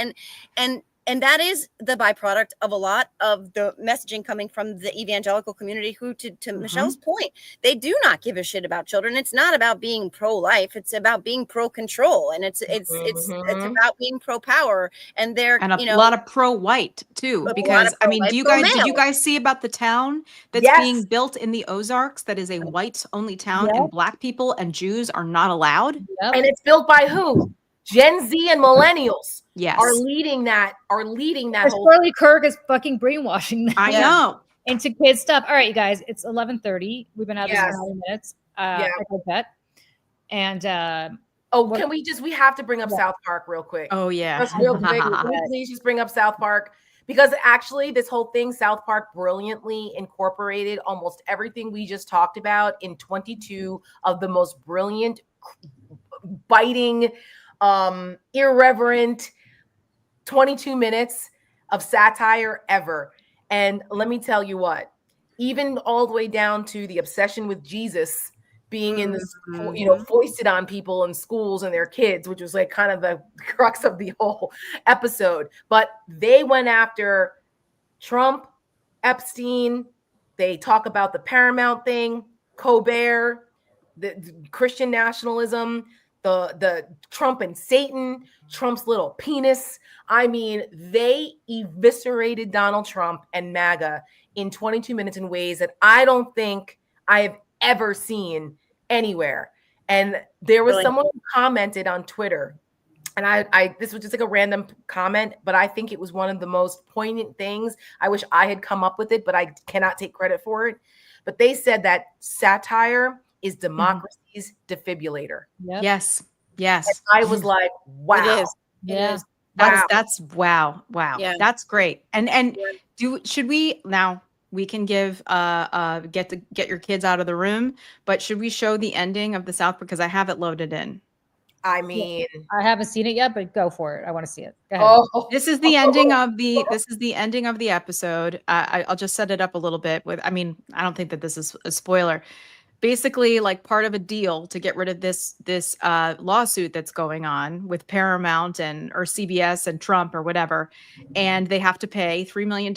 and that is the byproduct of a lot of the messaging coming from the evangelical community who, to Michelle's point, they do not give a shit about children. It's not about being pro-life. It's about being pro-control. And it's about being pro-power. And they're, a lot of pro-white too, because I mean, did you guys see about the town that's being built in the Ozarks that is a whites only town and Black people and Jews are not allowed? And it's built by who? Gen Z and millennials are leading that whole. Charlie Kirk is fucking brainwashing them. I know. Into kids stuff. All right, you guys, it's 11:30. We've been out this for 9 minutes. I bet. And can we have to bring up South Park real quick. Oh yeah. Just real quick. Please just bring up South Park. Because actually this whole thing, South Park brilliantly incorporated almost everything we just talked about in 22 of the most brilliant, biting, irreverent 22 minutes of satire ever. And let me tell you what, even all the way down to the obsession with Jesus being in this, foisted on people in schools and their kids, which was like kind of the crux of the whole episode. But they went after Trump, Epstein. They talk about the Paramount thing, Colbert, the Christian nationalism, the Trump and Satan, Trump's little penis. I mean, they eviscerated Donald Trump and MAGA in 22 minutes in ways that I don't think I have ever seen anywhere. And there was someone who commented on Twitter, and I this was just like a random comment, but I think it was one of the most poignant things. I wish I had come up with it, but I cannot take credit for it. But they said that satire is democracy's defibrillator. Yep. Yes. And I was like, wow. It is. Yeah. That's wow. Yeah. That's great. And should we now, we can give get your kids out of the room, but should we show the ending of the South, because I have it loaded in. I mean, I haven't seen it yet, but go for it. I want to see it. Go ahead. This is the ending of the episode. I'll just set it up a little bit I don't think that this is a spoiler. Basically, like part of a deal to get rid of this lawsuit that's going on with Paramount or CBS and Trump or whatever, and they have to pay $3 million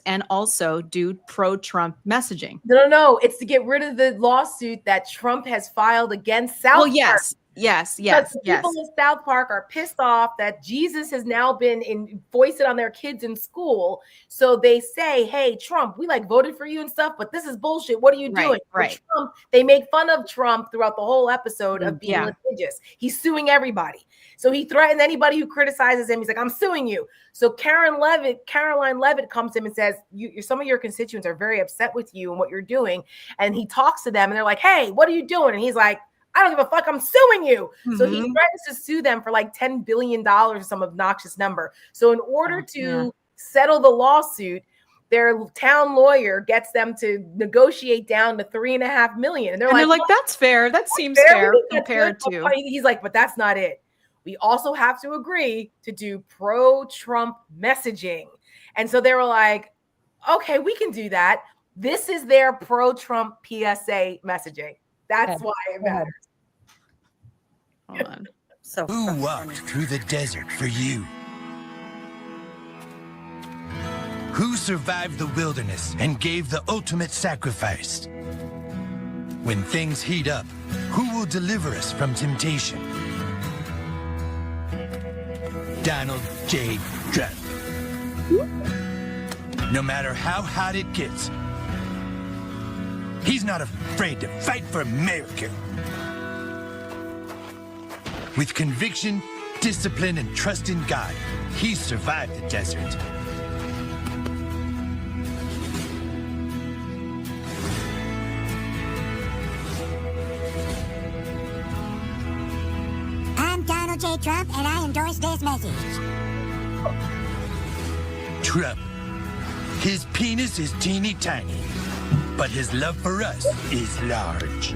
and also do pro-Trump messaging. No, it's to get rid of the lawsuit that Trump has filed against South Park. Yes. People in South Park are pissed off that Jesus has now been foisted on their kids in school. So they say, hey, Trump, we voted for you and stuff, but this is bullshit. What are you doing? Right. Trump, they make fun of Trump throughout the whole episode of being litigious. He's suing everybody. So he threatened anybody who criticizes him. He's like, I'm suing you. So Caroline Levitt comes to him and says, some of your constituents are very upset with you and what you're doing. And he talks to them and they're like, hey, what are you doing? And he's like, I don't give a fuck. I'm suing you. So he threatens to sue them for $10 billion or some obnoxious number. So in order to settle the lawsuit, their town lawyer gets them to negotiate down to $3.5 million. And they're like, that's fair. That seems fair compared to. He's like, but that's not it. We also have to agree to do pro-Trump messaging. And so they were like, okay, we can do that. This is their pro-Trump PSA messaging. That's why it matters. Hold on. So who walked through the desert for you? Who survived the wilderness and gave the ultimate sacrifice? When things heat up, who will deliver us from temptation? Donald J. Trump. No matter how hot it gets, he's not afraid to fight for America. With conviction, discipline, and trust in God, he survived the desert. I'm Donald J. Trump, and I endorse this message. Trump. His penis is teeny tiny, but his love for us is large.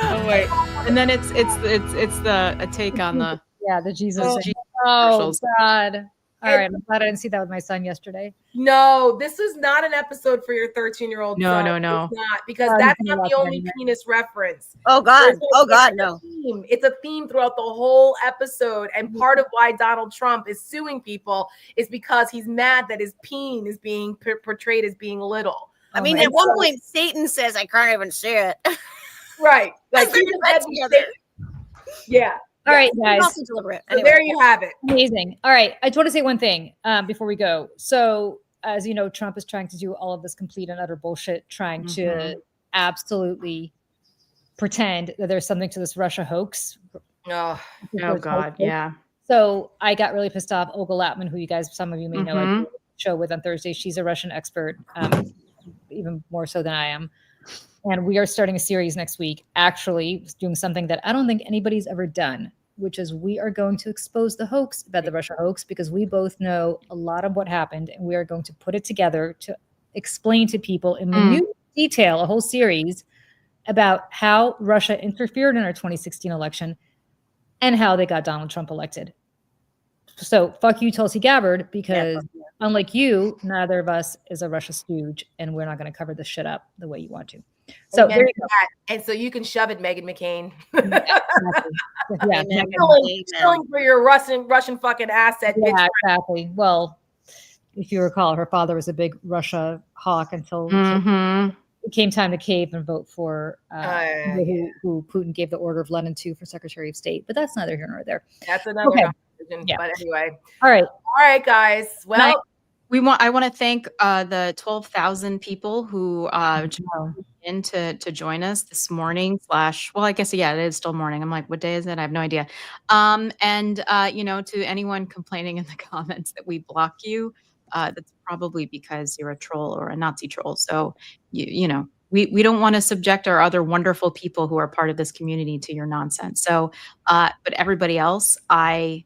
Oh wait, and then it's a take on the the Jesus. Oh, thing. Jesus Oh commercials. God! All right, I'm glad I didn't see that with my son yesterday. No, this is not an episode for your 13-year-old No, son. no. It's not, because Oh, that's he's gonna not the watch it only anyway. penis reference. Oh God. There's Oh God, it's no. a theme. It's a theme throughout the whole episode. And part of why Donald Trump is suing people is because he's mad that his peen is being portrayed as being little. I mean, at one point, Satan says, "I can't even see it." Right. Like Let's put that together. Yeah. All right, It's guys. also deliberate. So Anyway. there you have it. Amazing. All right. I just want to say one thing before we go. So, as you know, Trump is trying to do all of this complete and utter bullshit, trying to absolutely pretend that there's something to this Russia hoax. Oh God, yeah. So I got really pissed off. Olga Latman, who some of you may know, I did a show with on Thursday. She's a Russian expert, even more so than I am. And we are starting a series next week, actually doing something that I don't think anybody's ever done, which is we are going to expose the hoax about the Russia hoax, because we both know a lot of what happened, and we are going to put it together to explain to people in minute detail, a whole series about how Russia interfered in our 2016 election and how they got Donald Trump elected. So fuck you, Tulsi Gabbard, because unlike you, neither of us is a Russia stooge, and we're not going to cover this shit up the way you want to. So there you go. And so you can shove it, Meghan McCain. Yeah, Stealing for your Russian fucking asset. yeah, bitch. exactly. Well, if you recall, her father was a big Russia hawk until it came time to cave and vote for who Putin gave the Order of Lenin to for Secretary of State. But that's neither here nor there. That's another conversation. Yeah. But anyway. All right, guys. Well, I want to thank the 12,000 people who joined in to join us this morning / well, I guess, it is still morning. I'm like, what day is it? I have no idea. And to anyone complaining in the comments that we block you, that's probably because you're a troll or a Nazi troll. So, we don't want to subject our other wonderful people who are part of this community to your nonsense. So, but everybody else, I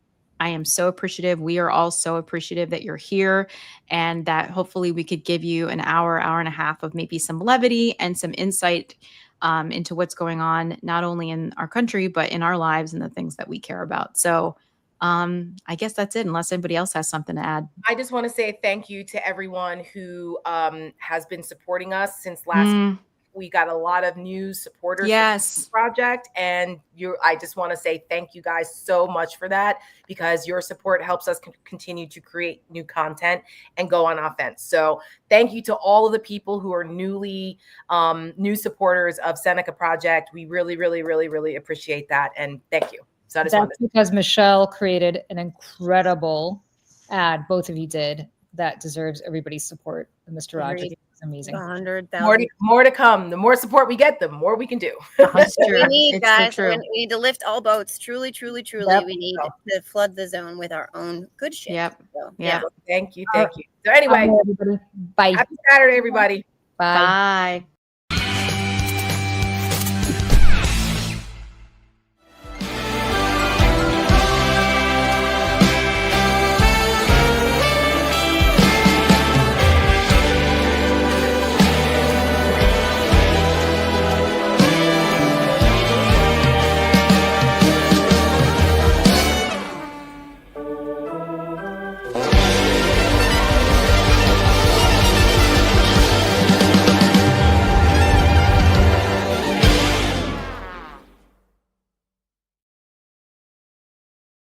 am so appreciative. We are all so appreciative that you're here, and that hopefully we could give you an hour and a half of maybe some levity and some insight into what's going on, not only in our country, but in our lives and the things that we care about. So I guess that's it, unless anybody else has something to add. I just want to say thank you to everyone who has been supporting us since last week. We got a lot of new supporters for this project, and I just want to say thank you guys so much for that, because your support helps us continue to create new content and go on offense. So thank you to all of the people who are new supporters of Seneca Project. We really, really, really, really appreciate that, and thank you. So That's because Michelle created an incredible ad, both of you did, that deserves everybody's support. Mr. Rogers is amazing. 100,000. More to come. The more support we get, the more we can do. That's true. We need, guys. So We need to lift all boats. Truly, truly, truly. Yep. We need to flood the zone with our own good shit. Yep. So, Yeah. Thank you. So anyway, Everybody. Bye. Happy Saturday, everybody. Bye. Bye.